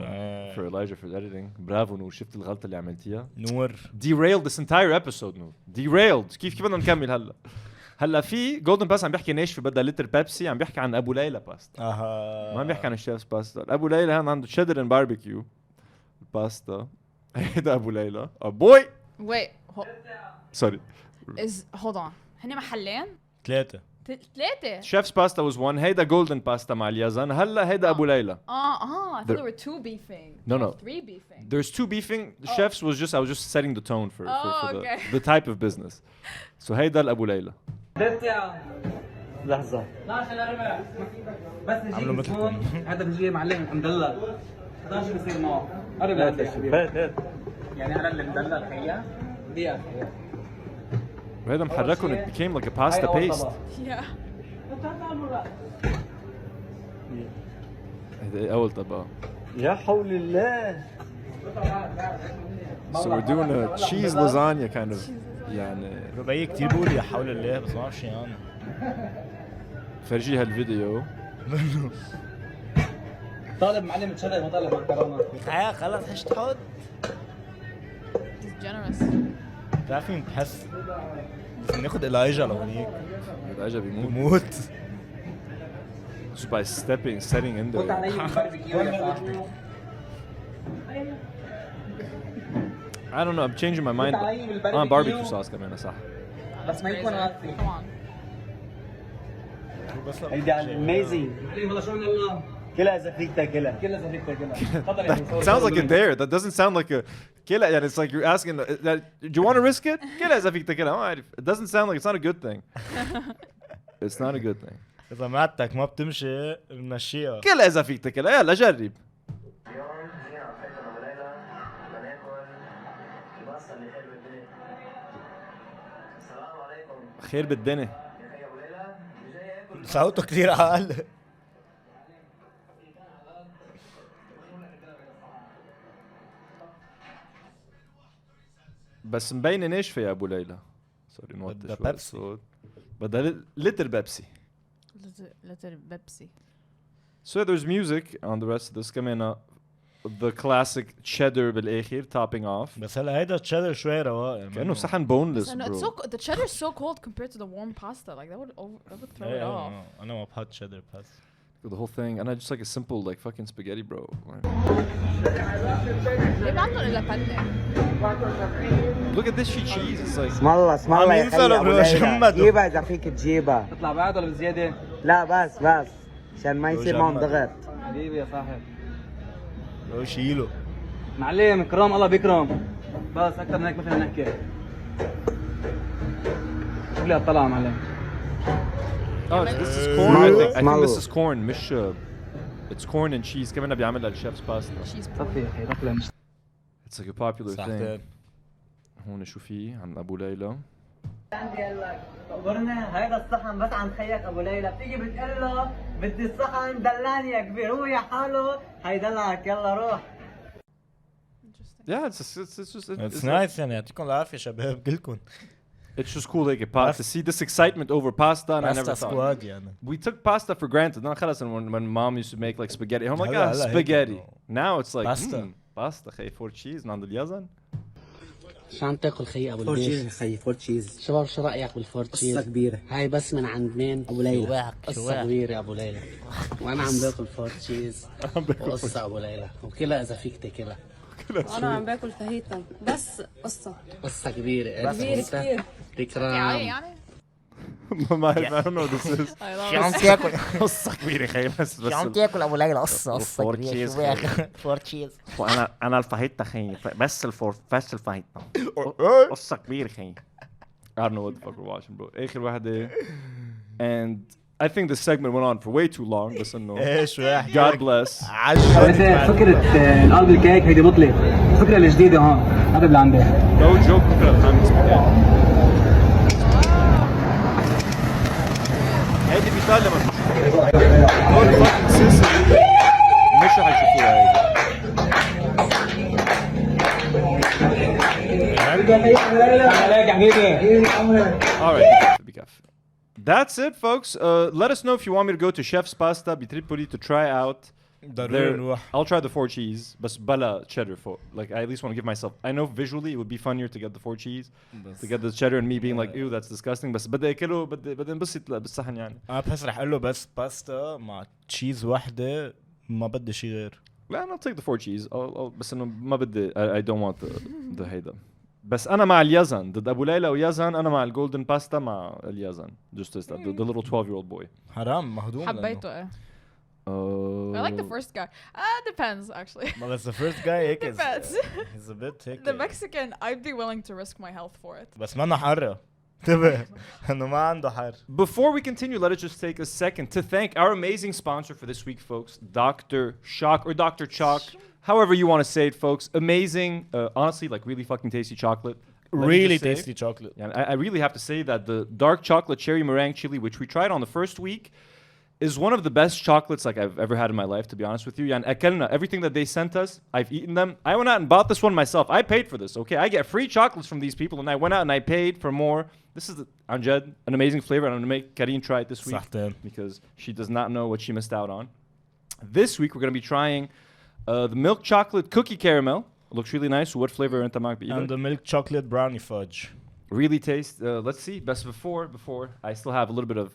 for Elijah for editing. برافو نور شفت الغلطة اللي عملتيها. نور. Derailed this entire episode نور. Derailed. كيف بدنا نكمل هلا؟ هلا في جولدن باس عم بيحكي ناشفه بدها لتر بيبسي عم بيحكي عن ابو ليلى باستا ما عم بيحكي عن الشيف's باستا ابو ليلى هون عنده شيدر اند باربيكيو الباستا هيدا ابو ليلى بوي Wait, سوري hold on. هن محلين؟ 3 ثلاثة. شيف's pasta was one هيدا جولدن باستا مع اليزن هلا هيدا ابو ليلى I thought there were two beefing. No, no. Three beefing. there's two beefing the chef's was just I was just setting the tone for okay. the type of business so هيدا الابو ليلى لحظة بس عملوا مثلكم. هذا بيجي معلم مدلل 11 بصير معه قرب يا حبيبي يعني انا اللي مدلل خيا دقيقة وهيدا محركهم it became like a pasta paste Yeah. هيدا اول طبق يا حول الله so we're doing a cheese lasagna kind of يعني ربعي كتير بقول يا حول الله بس ما بعرف يعني. فرجيها الفيديو طالب معلم تشدا ما طالب مكرونه تعال خلص هش تحط. He's generous. بتعرفي بحس بس ناخد إلايجا لهونيك هيدا اجى بيموت بموت. just by setting in قلت there علي الباربيكيو يا صاحبي I don't know I'm changing my mind barbecue sauce كمان صح بس ما يكون غطي Come on. هيدي على الميزي معلم والله شو من الله كلها اذا فيك تاكلها كلها زفيت كلها تفضل يا That sounds like a dare. That doesn't sound like a كلا يعني it's like you're asking that, do you want to risk it? كلا إذا فيك تاكلها ما أعرف. It doesn't sound like it's not a good thing. It's not a good thing. إذا معدتك ما بتمشي بنمشيها. كلا إذا فيك تاكلها يلا جرب. خير بالدنيا. صوته كتير عال. بس مبينة ناشفة يا أبو ليلى. سوري نوطي بدها شوي بيبسي. الصوت. بدها لتر بيبسي. Little Pepsi. So there's music on the rest of this. كمان the classic cheddar بالآخر topping off. بس هلا هيدا تشيدر شوي رواق. كأنه صحن boneless And it's bro. the cheddar is so cold compared to the warm pasta. Like that would throw it off. أنا ما بحط تشيدر بس. The whole thing, and I just like a simple like fucking spaghetti, bro. ليه ما عندهم إلا بلة؟ Look at this shit cheese. It's like اسم الله اسم الله يا ينزلوا خي أبو برو، ليلى. شمدوا. جيبها إذا فيك تجيبها. تطلع بعد ولا بزياده؟ لا بس عشان ما يصير معهم جمد. ضغط. حبيبي يا صاحب لو شيله. معلم كرام الله بيكرم بس اكثر من هيك ما فينا نحكي شو لي هالطلعه معلم oh, this is corn. I think Smell this it. is corn. مش it's corn and cheese. كمان بيعملها الشيف's pasta. She's صفي يا اخي ركله مش It's like a popular thing. صحتين. هون شو في عن أبو ليلى. عندي قال لك خبرنا هيدا الصحن بس عند خيك ابو ليلى بتيجي بتقول له بدي الصحن دلعني يا كبير هو يا حاله هيدلعك يلا روح. Yeah, it's just It's nice يعني يعطيكم العافية شباب كلكم. it's just cool like to see this excitement over pasta and I never باستا thought. سكواد يعني. We took pasta for granted. No, خلاص when mom used to make like spaghetti. I'm like هلا هيك spaghetti. إنه Now it's like Pasta. pasta خي for cheese نعند اليزن. شو عم تاكل خي ابو فور البيت؟ تشيز خي فور تشيز. شباب شو رايك بالفور تشيز؟ قصة كبيرة. هاي بس من عند مين؟ ابو ليلى. شواك، قصة شواك. كبيرة يا ابو ليلى. وانا عم باكل فور تشيز. وقصة ابو ليلى وكلها اذا فيك تاكلها. انا عم باكل فاهيتا بس قصه قصة كبيرة. كبير كتير تكرام. يعني I don't know what this is. I love شو عم it. تاكل؟ قصة كبيرة خي بس شو عم تاكل ابو ليلى؟ قصة فور كبيرة. تشيز. شواك. فور تشيز. انا الفاهيتا خي بس بس الفاهيتا. قصة كبيرة خي. I don't know what the fuck we're watching bro. آخر واحدة. And I think this segment went on for way too long بس إنه ايش واحد. God bless. فكرة القلب الكيك هيدي بطلة الفكرة الجديدة هون هذا اللي عندي No joke بكرة بتعمل spaghetti. هيدي بيطلع لما هون fucking Sicily مش رح يشوفوها هيدي. عليك يا حبيبي All right, be careful. That's it, folks. Let us know if you want me to go to Chef's Pasta Bitripoli to try out. ضروري نروح. I'll try the four cheese, but bala cheddar for like I at least want to give myself. I know visually it would be funnier to get the four cheese, to get the cheddar, and me being like, ew, that's disgusting. بس بدي أكله بدي انبسط بالصحن يعني. أنا بحس رح أقول له بس باستا مع تشيز واحدة ما بدي شي غير. لا I'll take the four cheese. بس إنه ما بدي. I don't want the هيدا. بس أنا مع اليزن ضد أبو ليلى ويزن. أنا مع الجولدن باستا مع اليزن. Just as that, the little 12-year-old boy. حرام مهضوم. حبيته ايه. I like the first guy. Depends actually. But the first guy هيك is Depends. he's a bit هيك. The Mexican, I'd be willing to risk my health for it. بس ما حرة. انتبه إنه ما عنده حر. Before we continue, let us just take a second to thank our amazing sponsor for this week, folks, Dr. CHOQ or Dr. CHOQ, however you want to say it, folks. Amazing, honestly, like really fucking tasty chocolate. Let me Really just say, tasty chocolate. and I really have to say that the dark chocolate cherry meringue chili, which we tried on the first week, is one of the best chocolates like I've ever had in my life, to be honest with you. And akelna, everything that they sent us, I've eaten them. I went out and bought this one myself. I paid for this, okay? I get free chocolates from these people, and I went out and I paid for more. This is, Amjad, an amazing flavor, and I'm going to make Karine try it this week صحتين. because she does not know what she missed out on. This week, we're going to be trying the milk chocolate cookie caramel. It looks really nice. What flavor أنت معك بإيدك? And the milk chocolate brownie fudge. Really taste. Let's see. Best before I still have a little bit of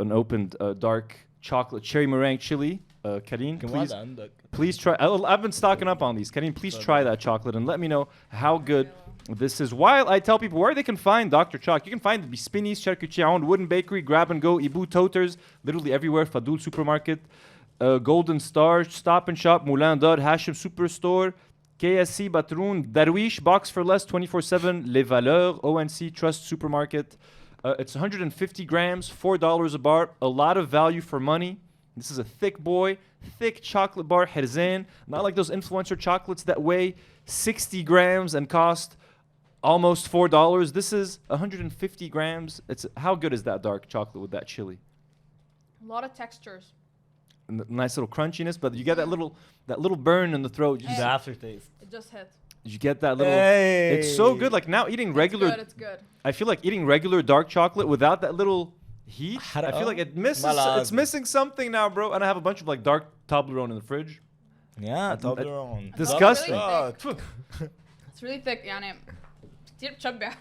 an opened dark chocolate cherry meringue chili. Karine, please try. I've been stocking up on these. Karine, please try that chocolate and let me know how good this is. While I tell people where they can find Dr. CHOQ, you can find it at Spinny's, Charcuterie, Wooden Bakery, Grab and Go, Abou Toters, literally everywhere. Fadul Supermarket, Golden Star, Stop and Shop, Moulin d'Or, Hashim Superstore, KSC, Batroun, Darwish, Box for Less, 24/7, Les Valeurs, ONC, Trust Supermarket. It's 150 grams, $4 a bar, a lot of value for money. This is a thick boy, thick chocolate bar, Herzan, not like those influencer chocolates that weigh 60 grams and cost almost $4. This is 150 grams. It's how good is that dark chocolate with that chili? A lot of textures. And nice little crunchiness, but you get that little burn in the throat. The aftertaste. It just hit. You get that little. Hey. It's so good. Like now eating regular. It's good. I feel like eating regular dark chocolate without that little heat. I feel like it misses. It's missing something now, bro. And I have a bunch of like dark Toblerone in the fridge. Yeah, Toblerone. Disgusting. It's really thick. يعني كتير بتشبع.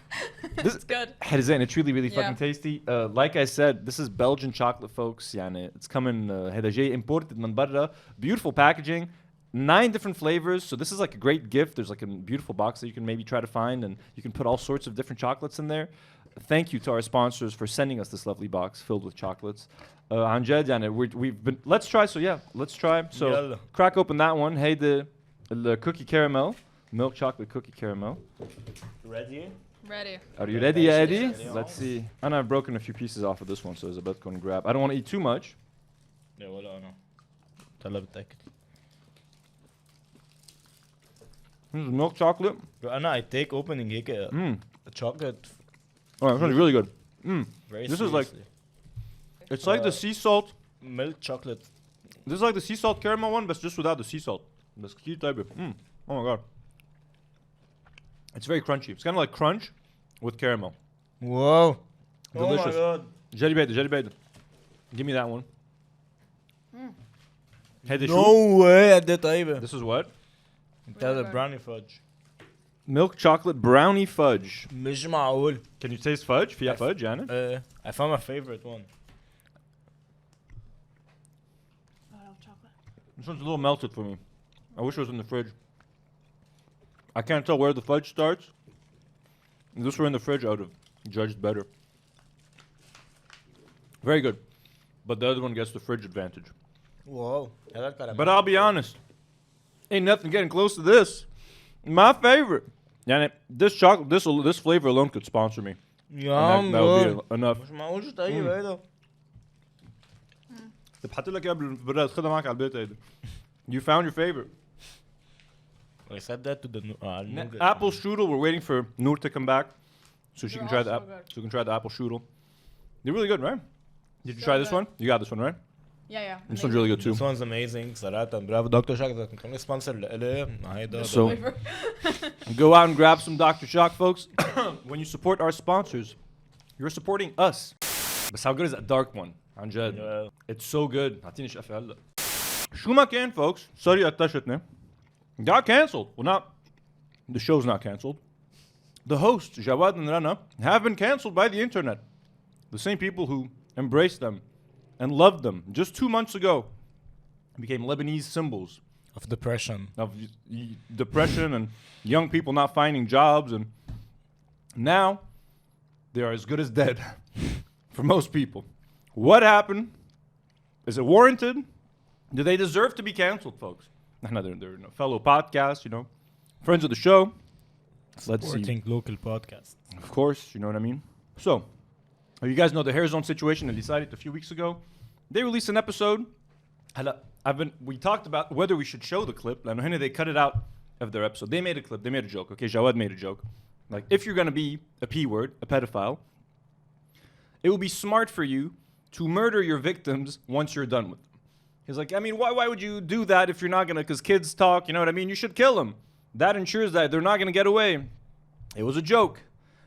It's good. Hadizain, it's really fucking tasty. Like I said, this is Belgian chocolate, folks. يعني it's coming هذا جاي imported من برا. Beautiful packaging. 9 different flavors. So this is like a great gift. There's like a beautiful box that you can maybe try to find, and you can put all sorts of different chocolates in there. Thank you to our sponsors for sending us this lovely box filled with chocolates. عن جد يعني we've been. Let's try. So yeah, let's try. So يلا. crack open that one. Hey, the cookie caramel, milk chocolate cookie caramel. Ready? Ready. Are you ready, Eddie? Let's see. And I've broken a few pieces off of this one, so it's about to go and grab. I don't want to eat too much. لا ولا أنا. طلع بتأكد. This is milk chocolate. أنا I take opening هيك chocolate. Oh, it's really good. Very This is like, seriously. it's like the sea salt. Milk chocolate. This is like the sea salt caramel one, but just without the sea salt. This key type of. Oh my god. It's very crunchy. It's kind of like crunch with caramel. Whoa. Delicious. Oh my god. Jelly bait. Give me that one. Hey, No way قد طيبة. This is what? هذا brownie fudge. Milk chocolate brownie fudge. مش معقول. Can you taste fudge? فيها fudge يعني? I found my favorite one. I love chocolate. This one's a little melted for me. I wish it was in the fridge. I can't tell where the fudge starts. If this were in the fridge, I would have judged better. Very good. But the other one gets the fridge advantage. Whoa. هذا الكراميل. But I'll be honest. Ain't nothing getting close to this. My favorite. يعني this chocolate, this flavor alone could sponsor me. يا That would be enough. مش معقول شو طيب هذا. بحط لك اياها بالبراد خدها معك على البيت هيدا. You found your favorite. I said that to the Apple strudel. We're waiting for Nour to come back, so she They're can try all the so good. so we can try the apple strudel. They're really good, right? Did you So try this good. one? You got this one, right? Yeah. This one's really good too. This one's amazing صراحة. برافو دكتور شاك ده كان sponsor لإلي. هيدا. So go out and grab some Dr. Shock, folks. When you support our sponsors, you're supporting us. But how good is that dark one? عن جد. Yeah. It's so good. أعطيني شقفة هلا. Choumaken, folks. Sorry قطشتني. Got canceled. Well, not. The show's not canceled. The hosts, Jawad and Rana, have been canceled by the internet. The same people who embraced them and loved them just 2 months ago became Lebanese symbols Of depression. of depression and young people not finding jobs, and now they are as good as dead for most people. What happened? Is it warranted? Do they deserve to be canceled, folks? They're fellow podcasts, you know, friends of the show. Let's see. Supporting local podcast. Of course, you know what I mean. So, you guys know the Hair Zone situation that decided a few weeks ago. They released an episode. We talked about whether we should show the clip. And they cut it out of their episode. They made a clip. They made a joke. Okay, Jawad made a joke. Like, if you're gonna be a P word, a pedophile, it would be smart for you to murder your victims once you're done with them. He's like, I mean, why would you do that if you're not gonna? Because kids talk, you know what I mean. You should kill them. That ensures that they're not gonna get away. It was a joke.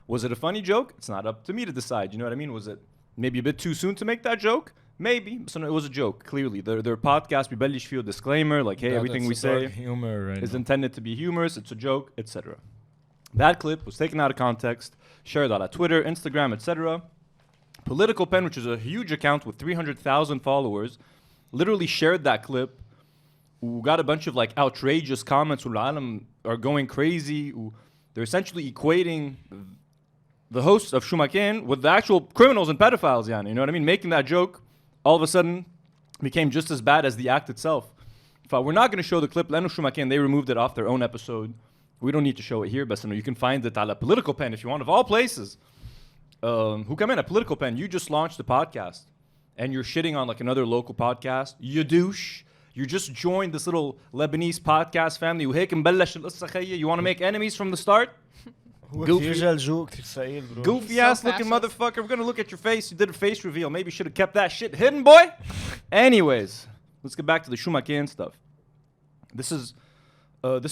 Was it a funny joke? It's not up to me to decide. You know what I mean? Was it maybe a bit too soon to make that joke? Maybe. So no, it was a joke. Clearly, their podcast ببلش فيه disclaimer like, hey, everything we say humor right is now. intended to be humorous. It's a joke, etc. That clip was taken out of context, shared on Twitter, Instagram, etc. Political Pen, which is a huge account with 300,000 followers, literally shared that clip. We got a bunch of like outrageous comments. والعالم are going crazy. They're essentially equating the hosts of Choumaken with the actual criminals and pedophiles. You know what I mean? Making that joke all of a sudden became just as bad as the act itself. We're not going to show the clip. لأنه Choumaken, they removed it off their own episode. We don't need to show it here, but you can find it على Political Pen if you want, of all places. Who come in at Political Pen? You just launched a podcast, and you're shitting on like another local podcast. You douche. You just joined this little Lebanese podcast family. وهيك مبلش القصة خيي. You want to make enemies from the start? Goofy. Goofy ass So looking fascist. motherfucker. We're gonna look at your face. You did a face reveal. Maybe you should have kept that shit hidden, boy. Anyways, let's get back to the Choumaken stuff. This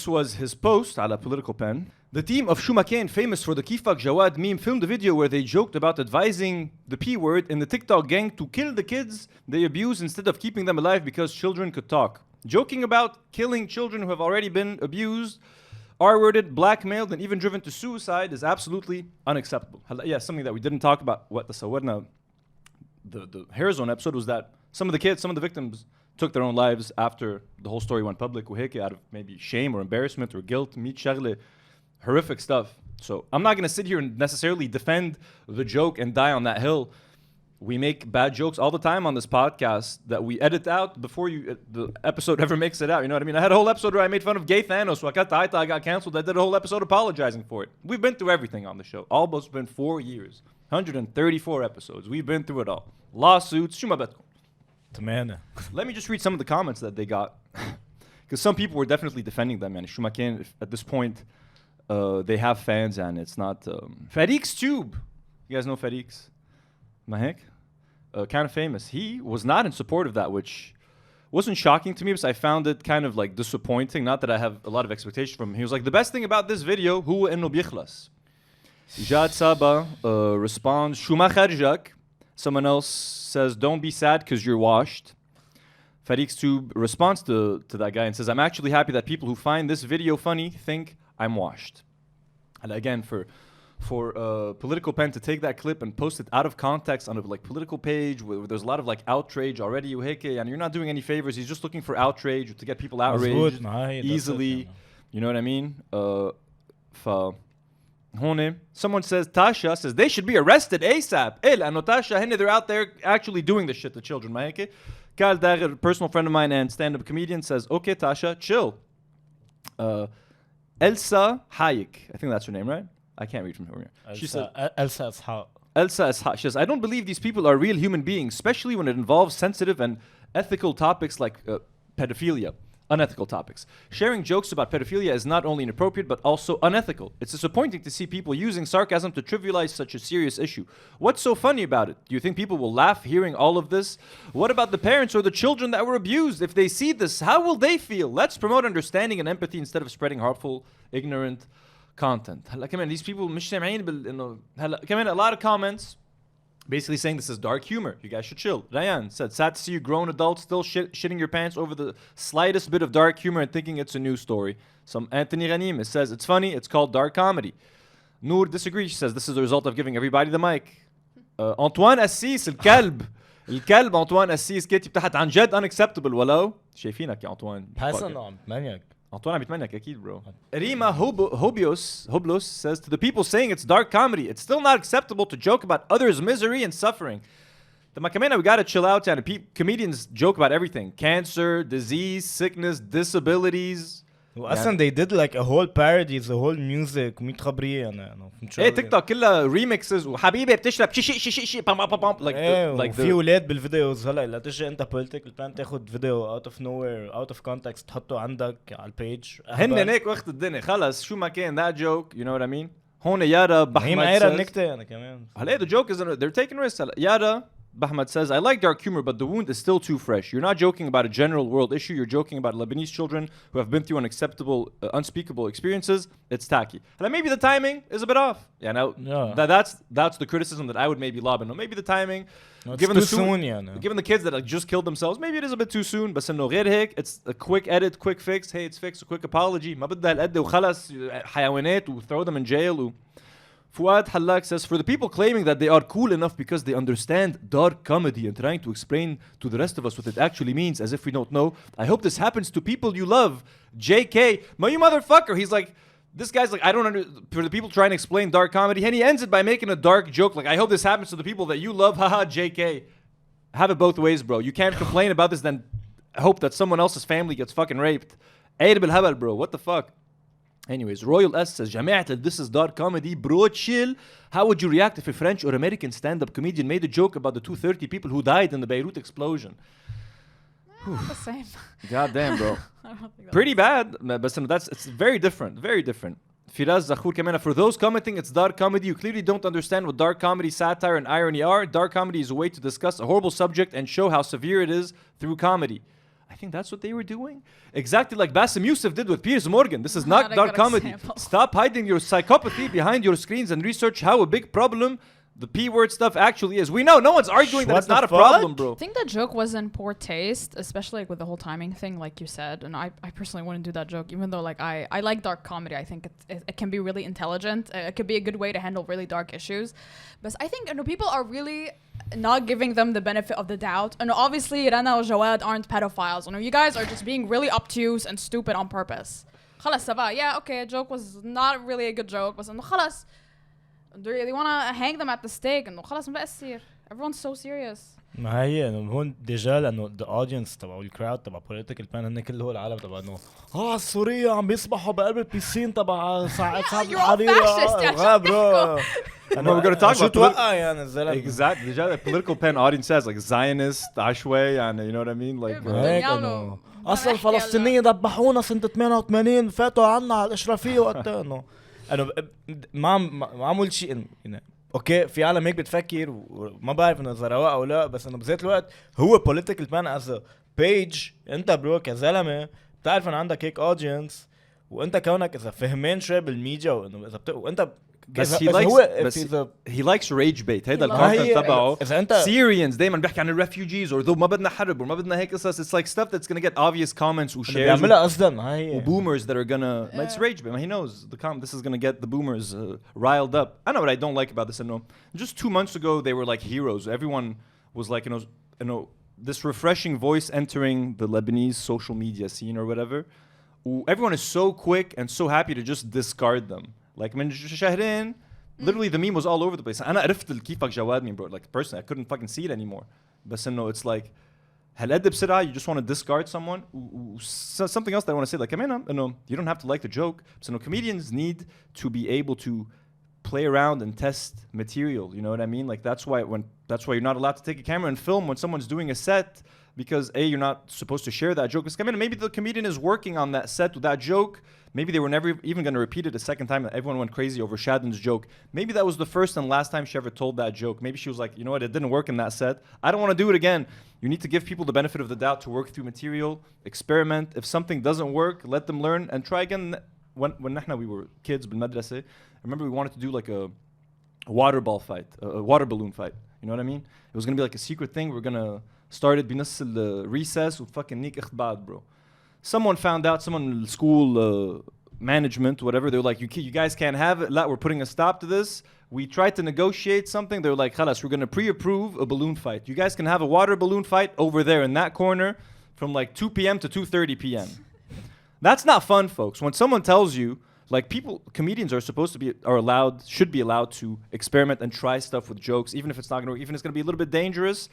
was his post على political pen. The team of Choumaken, famous for the Kifak Jawad meme, filmed a video where they joked about advising the P word in the TikTok gang to kill the kids they abuse instead of keeping them alive because children could talk. Joking about killing children who have already been abused, R-worded, blackmailed, and even driven to suicide is absolutely unacceptable. Yeah, something that we didn't talk about. What the Hair Zone episode was that some of the victims took their own lives after the whole story went public out of maybe shame or embarrassment or guilt. Horrific stuff. So I'm not going to sit here and necessarily defend the joke and die on that hill. We make bad jokes all the time on this podcast that we edit out before the episode ever makes it out. You know what I mean? I had a whole episode where I made fun of gay Thanos. So I got canceled. I did a whole episode apologizing for it. We've been through everything on the show. Almost been 4 years. 134 episodes. We've been through it all. Lawsuits. Let me just read some of the comments that they got. Because some people were definitely defending them. And Choumaken, at this point, they have fans and it's not... Fareeq's Tube. You guys know Fareeq's? Mahek? Kind of famous. He was not in support of that, which wasn't shocking to me, because I found it kind of like disappointing. Not that I have a lot of expectation from him. He was like, the best thing about this video, huwa inno bikhlas. Jad Saba responds, Shuma kharjak. Someone else says, don't be sad because you're washed. Fareeq's Tube responds to that guy and says, I'm actually happy that people who find this video funny think I'm washed. And again, for political pen to take that clip and post it out of context on a political page where there's a lot of outrage already, and you're not doing any favors. He's just looking for outrage to get people outraged easily. You know what I mean? Someone says, Tasha says they should be arrested ASAP. Tasha, they're out there actually doing this shit to children. Kal Dagher, a personal friend of mine and stand-up comedian, says, okay, Tasha, chill. Elsa Hayek, I think that's her name, right? I can't read from here. She said, Elsa is hot. Elsa is hot. She says, I don't believe these people are real human beings, especially when it involves sensitive and ethical topics like pedophilia. Unethical topics. Sharing jokes about pedophilia is not only inappropriate, but also unethical. It's disappointing to see people using sarcasm to trivialize such a serious issue. What's so funny about it? Do you think people will laugh hearing all of this? What about the parents or the children that were abused? If they see this, how will they feel? Let's promote understanding and empathy instead of spreading harmful, ignorant content. These people a lot of comments basically saying this is dark humor. You guys should chill. Ryan said, sad to see you grown adults still shitting your pants over the slightest bit of dark humor and thinking it's a news story. Some Anthony Sargon says, it's funny, it's called dark comedy. Nour disagrees. She says, this is the result of giving everybody the mic. Antoine Assis, الكلب Antoine Assis كاتب تحت عن جد unacceptable ولو شايفينك يا أنطوان. حسن عم بتمنيك. Antoine بيتمنيك أكيد bro. Rima Hoblos says, to the people saying it's dark comedy, it's still not acceptable to joke about others' misery and suffering. The Macklemore, we gotta chill out, and comedians joke about everything: cancer, disease, sickness, disabilities. واصلا they did like a whole parody, the whole music متخبريه انا فهمت شو ايه تيك توك كلها remixes وحبيبي بتشرب شي بام بام بام like في اولاد بالفيديوز هلا لا تجي انت political plan تاخذ فيديو out of nowhere out of context تحطه عندك على البيج هن هيك وقت الدنيا خلص شو ما كان that joke, you know what I mean. هون يارا بحمد هي معيرة النكتة انا كمان هلا the joke is they're taking risks. يارا Bahmad says, I like dark humor, but the wound is still too fresh. You're not joking about a general world issue. You're joking about Lebanese children who have been through unacceptable, unspeakable experiences. It's tacky. And maybe the timing is a bit off. That's the criticism that I would maybe lob in. Maybe the timing, given the kids that just killed themselves, maybe it is a bit too soon. But it's a quick edit, quick fix. Hey, it's fixed. A quick apology. ما بدها القد وخلص حيوانات throw them in jail. Fuad Halak says, for the people claiming that they are cool enough because they understand dark comedy and trying to explain to the rest of us what it actually means as if we don't know, I hope this happens to people you love. JK, you motherfucker. He's like, this guy's like, I don't understand. For the people trying to explain dark comedy, and he ends it by making a dark joke. Like, I hope this happens to the people that you love. Haha, JK. Have it both ways, bro. You can't complain about this, then hope that someone else's family gets fucking raped. Aid bil habal, bro. What the fuck? Anyways, Royal S says, Jamaat, this is dark comedy, bro, chill. How would you react if a French or American stand-up comedian made a joke about the 230 people who died in the Beirut explosion? The same. God damn, bro. I don't think Pretty bad, but it's very different, very different. Firaz Zakhur Kamena, for those commenting it's dark comedy, you clearly don't understand what dark comedy, satire, and irony are. Dark comedy is a way to discuss a horrible subject and show how severe it is through comedy. I think that's what they were doing. Exactly like Bassem Youssef did with Piers Morgan. This is not dark comedy. Example. Stop hiding your psychopathy behind your screens and research how a big problem the P-word stuff actually is. We know, no one's arguing that it's not a problem, bro. I think the joke was in poor taste, especially like with the whole timing thing, like you said. And I personally wouldn't do that joke, even though like I like dark comedy. I think it can be really intelligent. It could be a good way to handle really dark issues. But I think people are really not giving them the benefit of the doubt. And obviously, Rana or Jawad aren't pedophiles. You guys are just being really obtuse and stupid on purpose. خلاص سبا. Yeah, okay, a joke was not really a good joke. But خلاص. They want to hang them at the stake انه خلاص ما بقى يصير. Everyone's so serious. ما هي انه هون ديجا لانه the audience تبع الكراود تبع political pan هن كل هو العالم تبع انه السورية عم بيسبحوا بقلب البيسين تبع ساعة الحريرة. برو. We're going to talk about توقع يعني الزلمة. Exactly. The political pan audience says like Zionist, عشوائي يعني, you know what I mean? Like هيك انه اصلا الفلسطينيين ذبحونا سنة 88 فاتوا عنا على الاشرفية وقتها انه ما عمل شيء يعني اوكي في عالم هيك بتفكر وما بعرف انه اذا رواق او لا بس انه بذات الوقت هو political pan as a page. انت برو كزلمه بتعرف ان عندك هيك audience وانت كونك اذا فهمان شوي بالميديا وانه اذا وانت بس he likes rage bait. هيدا الكونتنت تبعه Syrians دايما بيحكي عن الريفوجيز or ما بدنا حرب or ما بدنا هيك قصص. It's like stuff that's gonna get obvious comments و shares بيعملها قصدا. هاي boomers that are gonna it's rage bait. He knows this is gonna get the boomers riled up. I know what I don't like about this. I know just 2 months ago they were like heroes. Everyone was like you know this refreshing voice entering the Lebanese social media scene or whatever. Everyone is so quick and so happy to just discard them. Like من شهرين literally the meme was all over the place. أنا عرفت الكيفك جواد meme, bro. Like personally I couldn't fucking see it anymore. بس إنه it's like هالقد بسرعة you just want to discard someone. Something else that I want to say like كمان إنه you don't have to like the joke. بس إنه comedians need to be able to play around and test material. You know what I mean? Like that's why you're not allowed to take a camera and film when someone's doing a set. Because you're not supposed to share that joke. Because maybe the comedian is working on that set with that joke. Maybe they were never even going to repeat it a second time. Everyone went crazy over Shadden's joke. Maybe that was the first and last time she ever told that joke. Maybe she was like, you know what, it didn't work in that set. I don't want to do it again. You need to give people the benefit of the doubt to work through material, experiment. If something doesn't work, let them learn and try again. When we were kids بالمدرسة, I remember we wanted to do like a water ball fight, a water balloon fight. You know what I mean? It was going to be like a secret thing. We're going to started بنص الريسس وفاكن نيك اخت بعض bro. Someone found out, someone in school management, whatever, they were like, you guys can't have it. We're putting a stop to this. We tried to negotiate something. They were like, خلاص, we're going to pre-approve a balloon fight. You guys can have a water balloon fight over there in that corner from like 2 p.m. to 2:30 p.m. That's not fun, folks. When someone tells you, like comedians are supposed to be, should be allowed to experiment and try stuff with jokes, even if it's not going to work, even if it's going to be a little bit dangerous.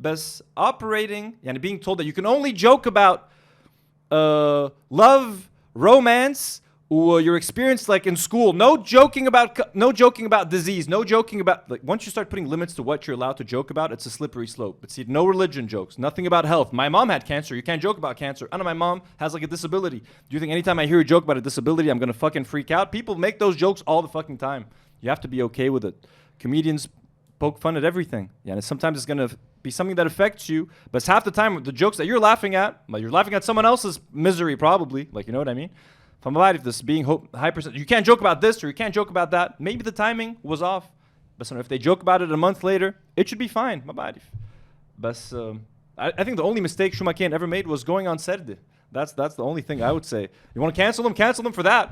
But operating, and being told that you can only joke about love, romance, or your experience like in school. No joking about disease. No joking about like once you start putting limits to what you're allowed to joke about, it's a slippery slope. But see, no religion jokes, nothing about health. My mom had cancer. You can't joke about cancer. I know my mom has like a disability. Do you think anytime I hear a joke about a disability, I'm gonna fucking freak out? People make those jokes all the fucking time. You have to be okay with it. Comedians poke fun at everything. Yeah, and sometimes it's gonna be something that affects you, but it's half the time the jokes that you're laughing at, but you're laughing at someone else's misery probably, like, you know what I mean? If this being high percent, you can't joke about this or you can't joke about that. Maybe the timing was off, but if they joke about it a month later, it should be fine. But I think the only mistake Choumaken ever made was going on Serde. That's the only thing I would say. You want to cancel them? Cancel them for that.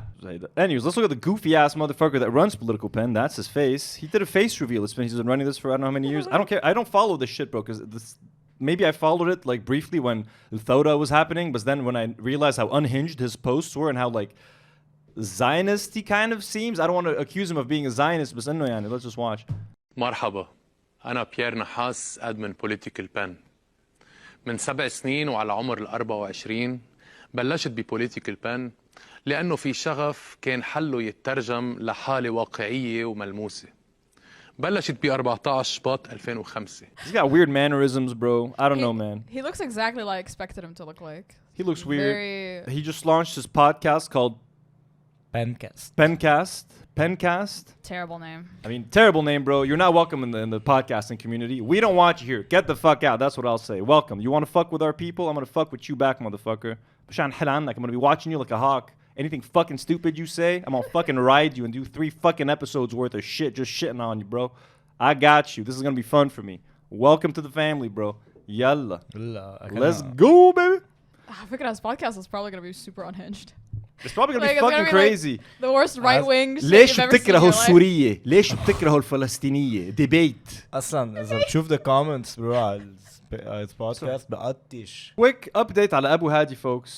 Anyways, let's look at the goofy ass motherfucker that runs Political Pen. That's his face. He did a face reveal. He's been running this for I don't know how many years. I don't care. I don't follow this shit, bro, because maybe I followed it like briefly when Thawda was happening, but then when I realized how unhinged his posts were and how like Zionist he kind of seems, I don't want to accuse him of being a Zionist, but let's just watch. مرحبا. أنا بيير نحاس admin Political Pen. من 7 سنين وعلى عمر 24 بلشت ببوليتيكال بان لأنه في شغف كان حله يترجم لحالة واقعية وملموسة. بلشت ب 14 شباط 2005. He's got weird mannerisms, bro. I don't know, man. He looks exactly like I expected him to look like. He looks weird. He just launched his podcast called Pencast. Terrible name. I mean, terrible name, bro. You're not welcome in the podcasting community. We don't want you here. Get the fuck out. That's what I'll say. Welcome. You want to fuck with our people? I'm gonna fuck with you back, motherfucker. I'm gonna be watching you like a hawk. Anything fucking stupid you say, I'm gonna fucking ride you and do 3 fucking episodes worth of shit just shitting on you, bro. I got you. This is gonna be fun for me. Welcome to the family, bro. Yalla. Let's go, baby. I figured this podcast is probably gonna be super unhinged. It's probably gonna Like, be it's fucking gonna be crazy. Like the worst right wing shit ليش you've ever seen in بتكرهوا your life. السورية؟ ليش بتكرهوا الفلسطينية؟ ديبيت. اصلا اذا بتشوف the comments برو على البودكاست بقطش. Quick update على أبو هادي folks.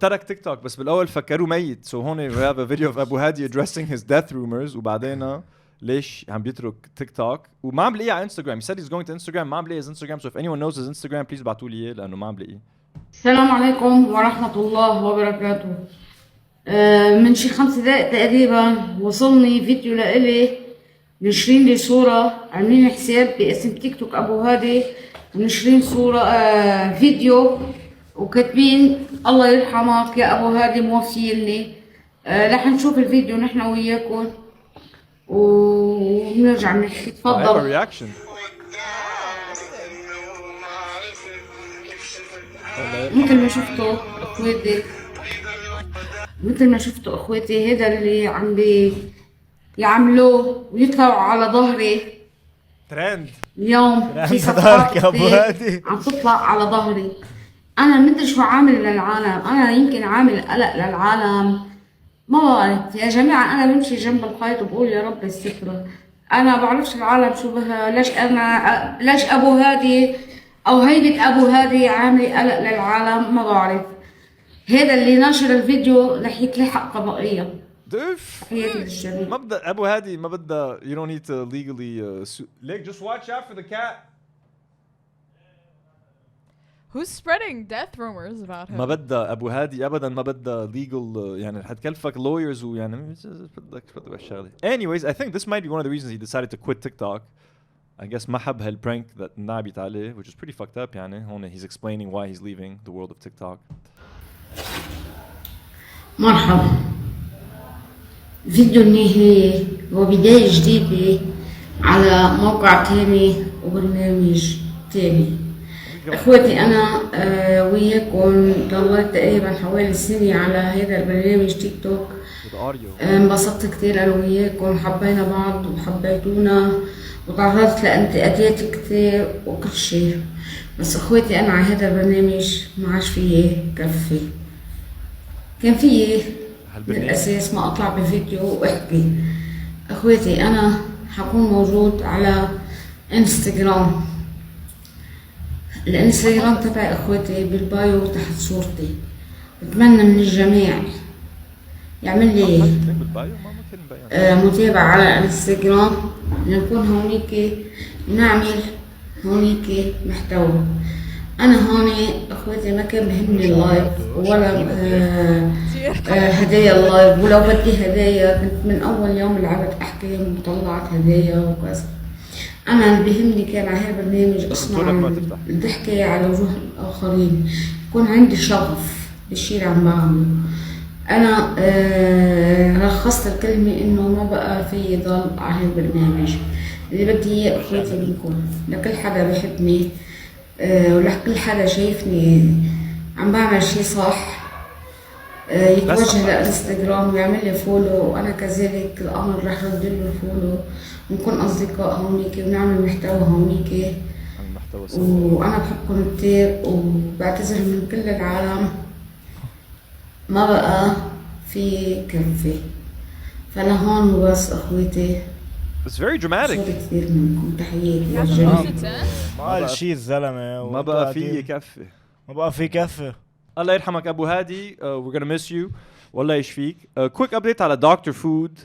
ترك تيك توك بس بالأول فكروه ميت. So هون we have a video of أبو هادي addressing his death rumors وبعدين ليش عم بيترك تيك توك وما عم بلاقيه على انستغرام. He said he's going to Instagram. ما عم بلاقي his Instagram. So if anyone knows his Instagram please ابعتوا لي إياه لأنه ما عم بلاقيه. السلام عليكم ورحمة الله وبركاته. من شي 5 دقايق تقريبا وصلني فيديو لإلي نشرين لي صورة، عاملين حساب باسم تيك توك أبو هادي ونشرين صورة فيديو وكاتبين الله يرحمك يا أبو هادي موفيني. رح نشوف الفيديو نحن وياكم ونرجع نحكي. تفضل. مثل ما شفتوا اخواتي هذا اللي عم يعملوه ويطلعوا على ظهري ترند اليوم في صفحات عم تطلع على ظهري. انا مدري شو عامل للعالم، انا يمكن عامل قلق للعالم ما بعرف. يا جماعه انا بمشي جنب الحيط وبقول يا رب السترة. انا بعرفش العالم شو بها، ليش ابو هادي او هيبة ابو هادي عامل قلق للعالم ما بعرف. هذا اللي ناشر الفيديو رح يتلحق قضائيا. ما بدها ابو هادي ما بدها. You don't need to legally Lig, just watch out for the cat. Who's spreading death rumors about him? ما بدها ابو هادي ابدا ما بدها legal يعني حتكلفك lawyers ويعني بدك هالشغله. Anyways, I think this might be one of the reasons he decided to quit TikTok. I guess ما حب هالبرانك that نعبت عليه which is pretty fucked up يعني. هون he's explaining why he's leaving the world of TikTok. مرحبا. فيديو النهاية وبداية جديدة على موقع تاني وبرنامج تاني. اخواتي انا وياكم ضليت تقريبا حوالي سنة على هذا البرنامج تيك توك. انبسطت كتير انا وياكم، حبينا بعض وحبيتونا وتعرضت لانتقادات كتير وكل شيء. بس اخواتي انا على هذا البرنامج ما عادش فيي كفي. كان فيي بالاساس ما اطلع بفيديو واحكي. اخواتي انا حكون موجود على انستغرام. الانستغرام تبعي اخواتي بالبايو تحت صورتي. بتمنى من الجميع يعمل لي متابعة على الانستغرام لنكون هونيك نعمل هونيك محتوى. انا هوني اخواتي ما كان بهمني اللايف ولا هدايا اللايف، ولو بدي هدايا كنت من اول يوم لعبت احكي وطلعت هدايا وكذا. انا اللي بهمني كان على هذا البرنامج اصنع الضحكة على وجوه الاخرين، يكون عندي شغف بالشيء اللي عم بعمله. انا رخصت الكلمة انه ما بقى في ضل على هذا البرنامج. اللي بدي اياه اخواتي منكم لكل حدا بحبني ولكل حدا شايفني عم بعمل شيء صح يتوجه للانستغرام ويعمل لي فولو، وانا كذلك الامر رح رد له فولو ونكون اصدقاء هونيك ونعمل محتوى هونيك. وانا بحبكم كتير وبعتذر من كل العالم ما بقى في كفي. فلهون وبس اخوتي. It's very dramatic. كثير منكم تحياتي للجميع. ما قال شيء الزلمه ما بقى في كفي. ما بقى في كفي. الله يرحمك ابو هادي. We're gonna miss you. والله يشفيك. Quick update على Dr. Food.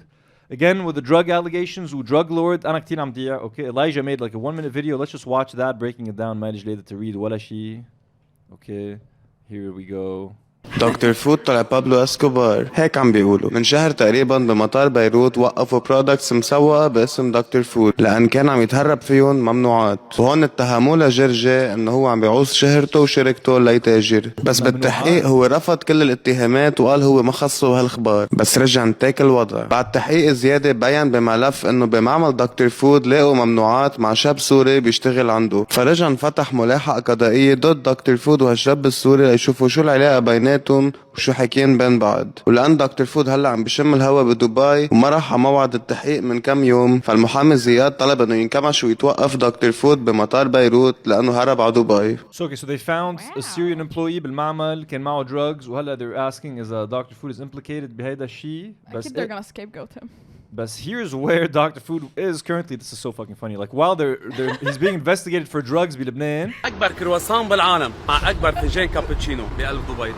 Again with the drug allegations و drug lord. أنا كتير عم ضيع. Okay, Elijah made like a 1-minute video. Let's just watch that breaking it down. ما ليش ليدة تريد ولا شيء. Okay, here we go. دكتور فود طلع بابلو اسكوبار، هيك عم بيقولوا. من شهر تقريبا بمطار بيروت وقفوا برودكتس مسوقة باسم دكتور فود لأن كان عم يتهرب فيهم ممنوعات، وهون اتهموه لجرجة انه هو عم بيعوز شهرته وشركته ليتاجر، بس بالتحقيق هو رفض كل الاتهامات وقال هو ما خصه هالخبار، بس رجع انتاك الوضع. بعد تحقيق زيادة بيان بملف انه بمعمل دكتور فود لاقوا ممنوعات مع شاب سوري بيشتغل عنده، فرجع انفتح ملاحقة قضائية ضد دكتور فود وهالشاب السوري ليشوفوا شو العلاقة بيناتهم وشو حكيين بين بعض. ولأن دكتور فود هلا عم بشم الهوا بدبي وما راح على موعد التحقيق من كم يوم، فالمحامي زياد طلب انه ينكمش ويتوقف دكتور فود بمطار بيروت لأنه هرب على دبي. So they found a Syrian employee بالمعمل كان معه drugs وهلا they're asking is Dr. Food is implicated بهيدا الشيء. I think they're gonna scapegoat him. But here's where Dr. Food is currently. This is so fucking funny. Like while he's being investigated for drugs بلبنان. أكبر كرواسون بالعالم مع أكبر فنجان كابتشينو بقلب دبي.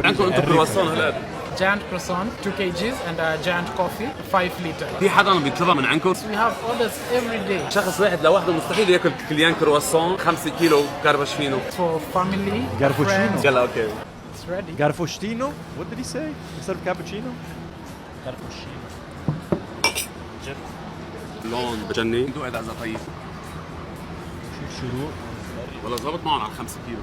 عندكم أنتم كرواسون هلا؟ Giant croissant 2 kgs and a giant coffee 5 liter. في حدا بيطلبها من عندكم؟ We have orders every day. شخص واحد لوحده مستحيل ياكل كليان كرواسون 5 كيلو كاربش فينو. For family. Garfuccino. يلا أوكي. It's ready. Garfuccino? What did he say instead of cappuccino? Garfuccino. لون بجني دوق هذا إذا طيب. شوف شروق. والله ظبط معهم على 5 كيلو.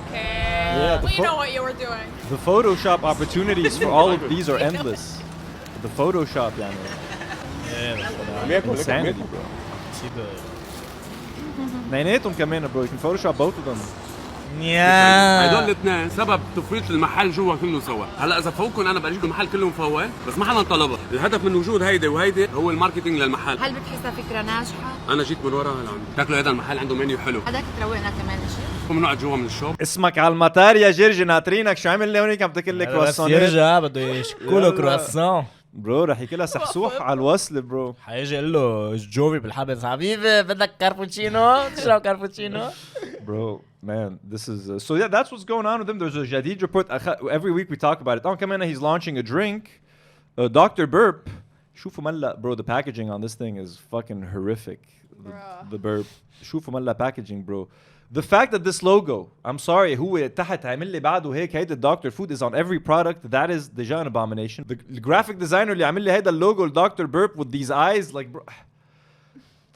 Okay. We know what you were doing. The Photoshop opportunities for all of these are endless. The Photoshop, يعني. Insanity, bro. نيناتهم كمان, bro. You can Photoshop both of them. هدول الاثنين سبب تفويت المحل جوا كله سوا. هلا اذا فوقكم انا بجيب المحل كله مفول بس ما حدا طلبها. الهدف من وجود هيدي وهيدي هو الماركتينج للمحل. هل بتحسها فكره ناجحه؟ انا جيت من وراها لعند تاكلوا هذا المحل عنده منيو حلو. هذاك تروقنا كمان شيء. بنقعد جوا من الشوب. اسمك على المطار يا جرجي ناطرينك. شو عمل لي هونيك عم تاكل لك كرواسون؟ يرجع بده يشكله كرواسون. برو رح ياكلها سحسوح على الوصل برو. حيجي يقول له جوفي بالحبس حبيبي بدك كاربوتشينو تشرب كاربوتشينو. Bro, man, this is so yeah. That's what's going on with him. There's a Jadid report. Every week we talk about it. Oh, كمان he's launching a drink. Dr. Burp. شوفوا ملا, bro. The packaging on this thing is fucking horrific. The Burp. شوفوا ملا packaging, bro. The fact that this logo, I'm sorry, هو تحت عامل لي بعده هيك هيدا Dr. Food is on every product. That is déjà an abomination. The graphic designer اللي عامل لي هيدا اللوجو Dr. Burp with these eyes, like, bro.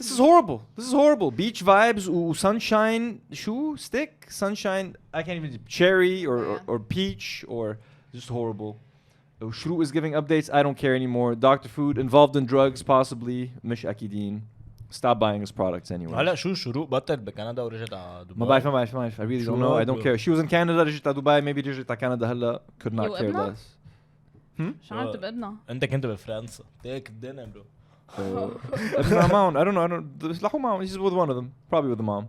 This is horrible. This is horrible. Beach vibes or sunshine. Shoe stick sunshine. I can't even cherry or peach or just horrible. Shru is giving updates. I don't care anymore. Dr. Food involved in drugs possibly. مش أكيدين. Stop buying his products anyway. هلا شو شروق بطلت بكندا ورجعت على دبي. ما بعرف. I really don't know. I don't care. She was in Canada. رجعت على دبي. Maybe رجعت على كندا هلا. Could not care less. شو عملت بإدنا؟ أنت كنت بفرنسا. تيك الدنيا برو. معهم. I don't know. لحوا معهم. He's with one of them. Probably with the mom.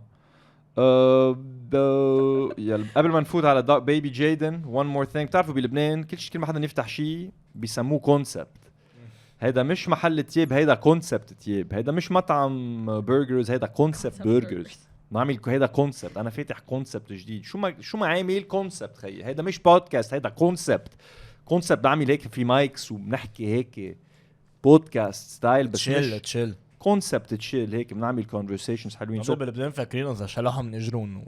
قبل ما نفوت على baby Jayden. One more thing. بتعرفوا بلبنان كل ما حدا يفتح شيء بيسموه كونسبت. هيدا مش محل تياب. هيدا كونسبت تياب. هيدا مش مطعم برجرز. هيدا كونسبت برجرز. نعمل هيدا كونسبت. أنا فاتح كونسبت جديد. شو ما عامل كونسبت خيي. هيدا مش بودكاست. هيدا كونسبت. كونسبت بعمل هيك في مايكس وبنحكي هيك بودكاست ستايل بس تشيل كونسبت تشيل هيك بنعمل كونفرسيشنز حلوين. بلبنان فاكرين اذا شلوها من اجرون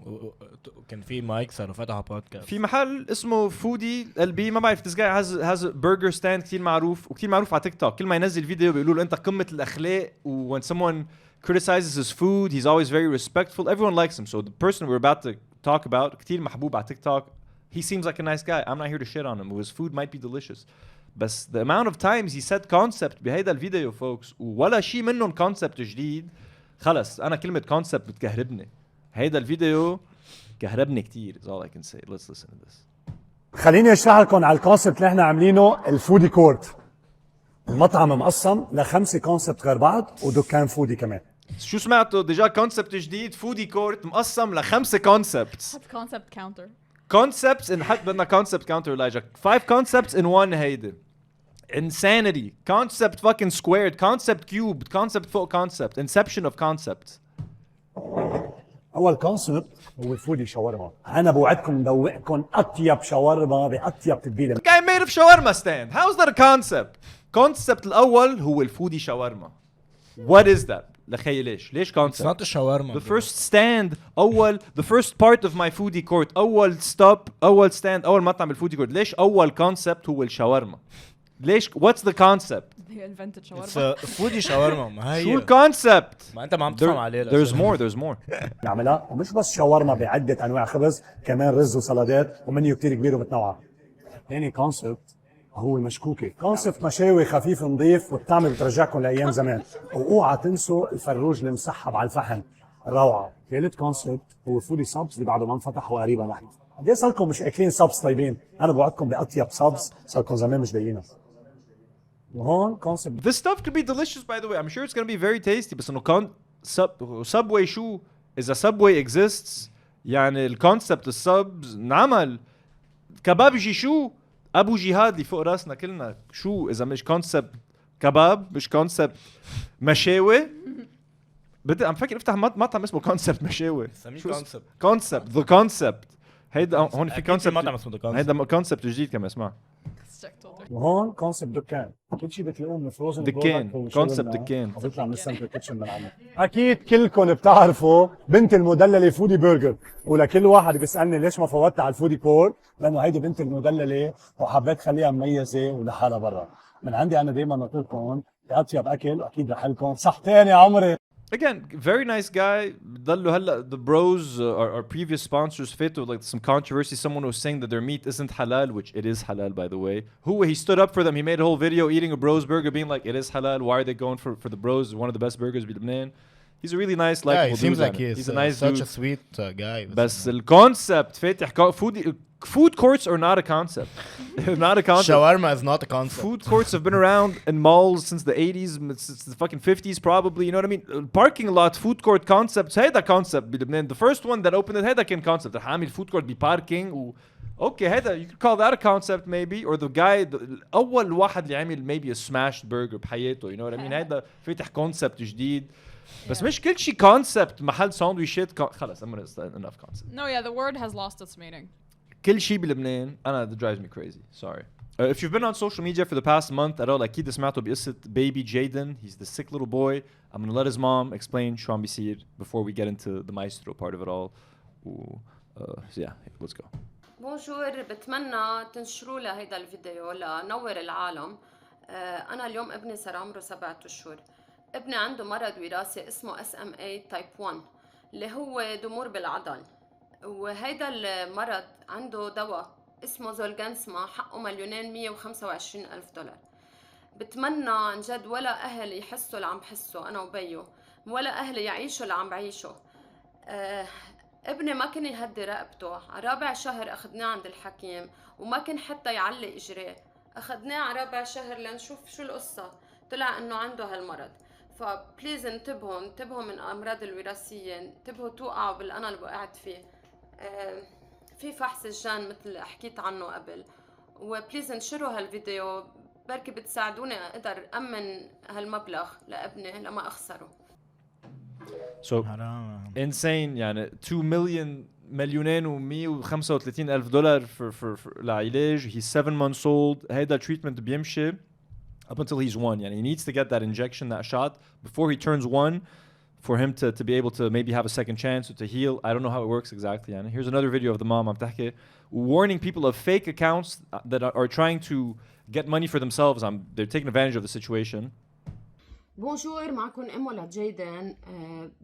وكان في مايك صاروا فتحوا بودكاست. في محل اسمه فودي البي ما بعرف this guy has a burger stand كثير معروف وكثير معروف على تيك توك. كل ما ينزل فيديو بيقولوا له انت قمة الاخلاق و when someone criticizes his food he's always very respectful. Everyone likes him. So the person we're about to talk about كثير محبوب على تيك توك. He seems like a nice guy. I'm not here to shit on him. His food might be delicious. بس the amount of times he said concept بهيدا الفيديو folks ولا شيء منهم concept جديد. خلص أنا كلمة concept بتكهربني. هيدا الفيديو كهربني كتير. Is all I can say. Let's listen to this. خليني أشرح لكم على الكونسبت اللي احنا عاملينه الفودي كورت. المطعم مقسم ل5 كونسبت غير بعض ودكان فودي كمان. شو سمعتوا ديجا كونسبت جديد فودي كورت مقسم ل5 كونسبتس. concept counter. concepts in حط بدنا concept counter لاجك 5 concepts in one هيدا. insanity concept fucking squared concept cubed concept فوق concept inception of concepts. اول كونسبت هو الفودي شاورما. انا بوعدكم ندوقكم اطيب شاورما باطيب تتبيله. guy made of shawarma stand. How is that a concept? concept الاول هو الفودي شاورما. what is that? لخي ليش concept? It's not a shawarma. The first stand the first part of my foodie court أول مطعم بالفودي كورت. ليش أول concept هو الشاورما؟ ليش what's the concept? They invented shawarma. It's a foodie shawarma. ما هي شو الكونسبت؟ ما انت ما عم تفهم عليه. There's more. نعملها ومش بس شاورما بعدة انواع خبز، كمان رز وسلطات ومنيو كتير كبير ومتنوع. ثاني كونسبت هو مشكوكة، كونسبت مشاوي خفيف نظيف والطعم بترجعكم لايام زمان، واوعى تنسوا الفروج المسحب على الفحم روعة. ثالث كونسبت هو فودي سابس اللي بعده ما انفتح وقريبا نحن. قد ايه صار لكم مش اكلين سابس طيبين؟ انا بوعدكم باطيب سابس صار لكم زمان مش لاقيينها. وهون كونسبت This stuff could be delicious by the way. I'm sure it's gonna be very tasty. بس انه Subway شو؟ إذا Subway exists يعني الكونسبت السبز نعمل كبابجي شو؟ أبو جهاد اللي فوق راسنا كلنا شو إذا مش كونسبت كباب مش كونسبت مشاوي. عم فكر افتح مطعم اسمه كونسبت مشاوي. كونسبت ذا كونسبت. هيدا هون في كونسبت مطعم اسمه ذا كونسبت. هيدا كونسبت جديد كمان اسمع. وهون كونسبت دكان، كل شيء بتلاقوه من فروزن دكان كونسبت دكان وبيطلع من السنتر كيتشن من عندنا. اكيد كلكم بتعرفوا بنت المدلله فودي برجر، ولكل واحد بيسالني ليش ما فوتت على الفودي كور، لانه هيدي بنت المدلله وحبيت خليها مميزه ولحالها برا. من عندي انا دائما نطلب لكم اطيب اكل واكيد رح لكم صحتين يا عمري. Again, very nice guy. The bros, our previous sponsors, fit with like some controversy. Someone was saying that their meat isn't halal, which it is halal, by the way. He stood up for them. He made a whole video eating a bros burger, being like, it is halal. Why are they going for the bros? One of the best burgers in Lebanon. He's a really nice, likable dude. He seems like he's a nice such dude. a sweet guy. But the concept, food courts are not a concept. Not a concept. Shawarma is not a concept. Food courts have been around in malls since the 80s, since the fucking 50s probably, you know what I mean? Parking lot, food court concepts, هيدا concept بلبنان. The first one that opened it, هيدا كان concept. رح عامل food court بparking okay, هيدا, you could call that a concept maybe. Or the guy, أول واحد اللي عمل maybe a smashed burger بحياته, you know what I mean? هيدا فاتح concept جديد. بس مش كل شيء concept محل ساندويشات خلص enough concept. No, yeah, the word has lost its meaning. كل شيء بلبنان that drives me crazy. Sorry. If you've been on social media for the past month at all, أكيد سمعتوا بقصة baby Jayden. He's the sick little boy. I'm gonna let his mom explain شو عم بيصير before we get into the Maestro part of it all. So yeah, let's go. بونجور، بتمنى تنشروا له هيدا الفيديو لنور العالم. أنا اليوم ابني صار عمره 7 أشهر. ابني عنده مرض وراثي اسمه SMA type 1 اللي هو ضمور بالعضل، وهيدا المرض عنده دواء اسمه زولجانسما حقه $2,125,000. بتمنى عن جد ولا أهل يحسوا اللي عم بحسوا أنا وبيو، ولا أهل يعيشوا اللي عم بعيشه. ابني ما كان يهدي رقبته. على رابع شهر أخذناه عند الحكيم وما كان حتى يعلق إجريه. أخذناه على رابع شهر لنشوف شو القصة، طلع إنه عنده هالمرض. فبليز انتبهوا من الأمراض الوراثية، انتبهوا توقعوا بالأنا اللي وقعت فيه. في فحص الجان مثل حكيت عنه قبل، وبليز انشروا هالفيديو بركي بتساعدوني اقدر امن هالمبلغ لابني لما اخسره. So insane يعني 2,235,000 for العلاج. He's 7 months old. هيدا treatment بيمشي up until he's 1. يعني he needs to get that injection, that shot before he turns 1 for him to be able to maybe have a second chance or to heal. I don't know how it works exactly. يعني here's another video of the mom عم تحكي warning people of fake accounts that are trying to get money for themselves. They're taking advantage of the situation. بونجور، معكم أمو لجيدن.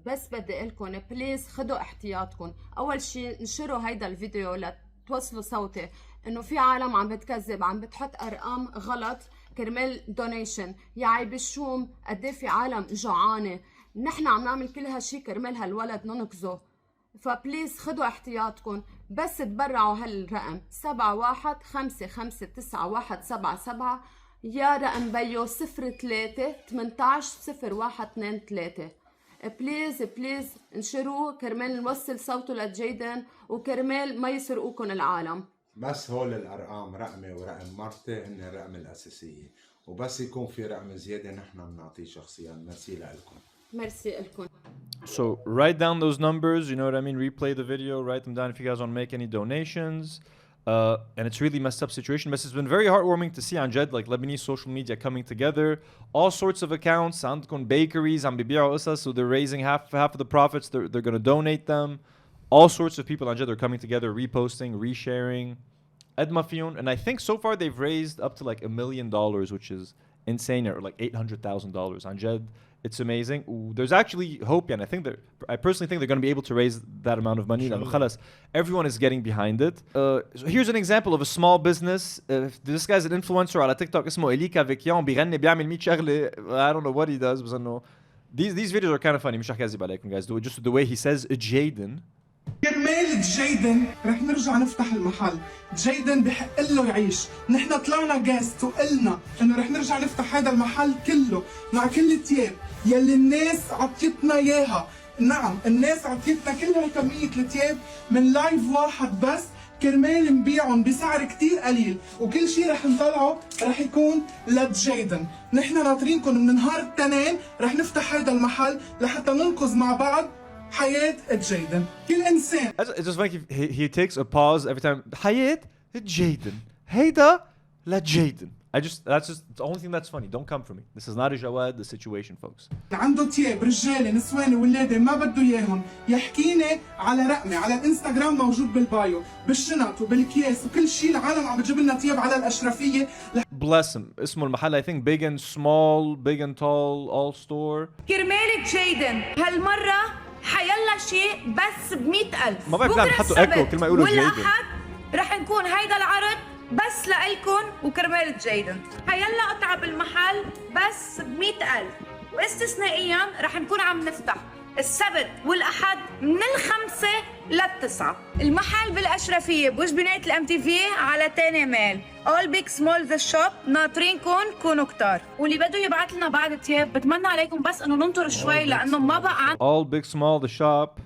بس بدي أقولكم بليز خدوا احتياطكم. أول شيء نشروا هيدا الفيديو لتوصلوا صوتي إنه في عالم عم بتكذب، عم بتحط أرقام غلط كرمال دونيشن. يا عيب الشوم قد في عالم جوعانة. نحن عم نعمل كل هالشي كرمال هالولد ننقذه. فبليز خدوا احتياطكم. بس تبرعوا هالرقم 71559177 يا رقم بيو 03-18-0123. بليز انشروه كرمال نوصل صوته لجيدن وكرمال ما يسرقوكم العالم. بس هول الارقام رقمي ورقم مرتي هن الرقم الاساسيه، وبس يكون في رقم زياده نحن بنعطيه شخصيا. ميرسي لكم. ميرسي لكم. So write down those numbers, you know what I mean? Replay the video, write them down if you guys want to make any donations. And it's really messed up situation. But it's been very heartwarming to see on Jed, like Lebanese social media coming together. All sorts of accounts. عندكم bakeries عم بيبيعوا قصص, so they're raising half of the profits. They're going to donate them. All sorts of people on Jed are coming together, reposting, resharing. Edma Fion. And I think so far they've raised up to like $1 million, which is insane, or like $800,000 on Jed. It's amazing. There's actually hope, and I personally think they're going to be able to raise that amount of money. Everyone is getting behind it. So here's an example of a small business. This guy's an influencer على TikTok اسمه إليكا فيكيان بيغني بيعمل 100 شغلة. I don't know what he does, but I know these videos are kind of funny. مش رح كذب عليكم guys. Just the way he says Jayden. كرمال جيدن رح نرجع نفتح المحل. جيدن بحق له يعيش. نحن طلعنا جاست وقلنا انه رح نرجع نفتح هذا المحل كله مع كل التياب يلي الناس عطيتنا اياها. نعم الناس عطيتنا كل هالكمية التياب من لايف واحد بس كرمال نبيعهم بسعر كتير قليل، وكل شيء رح نطلعه رح يكون لجيدن. نحن ناطرينكم من نهار التنين رح نفتح هذا المحل لحتى ننقذ مع بعض حياة جيدن. كل إنسان. It's just like he takes a pause every time. حياة جيدن. هيدا لجيدن. That's just the only thing that's funny. Don't come for me. This is not a Jawad the situation, folks. عنده تياب رجالي نسواني ولادي ما بده اياهم يحكيني على رقمي على الانستغرام موجود بالبايو بالشنط وبالكياس وكل شيء. العالم عم بتجيب لنا تياب على الاشرفيه. Bless him. اسمه المحل I think big and small, big and tall, all store. كرمال جيدن هالمره حيلا شيء بس ب100,000. ما بعرف ليه حطوا ايكو كل ما يقولوا جيدن. والأحد رح نكون هيدا العرض بس لإلكن وكرمال جيدن. حيلا قطعة بالمحل بس ب100,000، واستثنائيا رح نكون عم نفتح السبت والأحد من 5 ل9. المحل بالأشرفية بوجه بناية الMTV على تاني ميل. All big small the shop. ناطرينكن كونوا كتار. واللي بده يبعث لنا بعد التياب بتمنى عليكم بس انه ننطر شوي لانه ما بقى All big small the shop.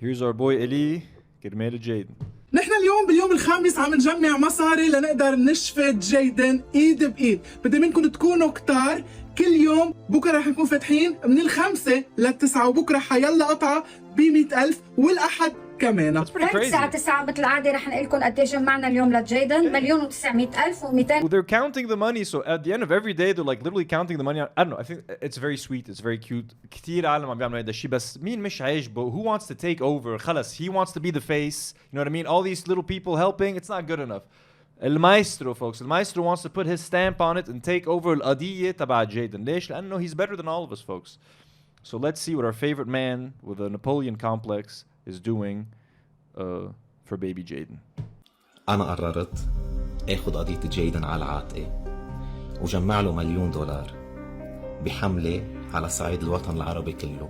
Here's our boy Eli كرمال جيدن. نحن اليوم باليوم الخامس عم نجمع مصاري لنقدر نشفي جيدن ايد بايد. بدي منكم تكونوا كتار. كل يوم بكره رح نكون فاتحين من 5 ل9 وبكره حيلا قطعه ب100,000 والاحد كمان. الساعة 9 مثل العادة رح نقول لكم قديش جمعنا اليوم لجيدن. 1,900,000 و200. They're counting the money, so at the end of every day they're like literally counting the money. I don't know. I think it's very sweet. It's very cute. كتير عالم عم بيعملوا هذا الشيء بس مين مش عاجبه? Who wants to take over? خلص he wants to be the face. You know what I mean? All these little people helping. It's not good enough. Maestro, folks. Maestro wants to put his stamp on it and take over القضية تبع جيدن. ليش؟ لأنه he's better than all of us, folks. So let's see what our favorite man with a Napoleon complex is doing for baby Jayden. أنا قررت آخذ قضية جيدن على عاتقي وجمع له $1,000,000 بحملة على صعيد الوطن العربي كله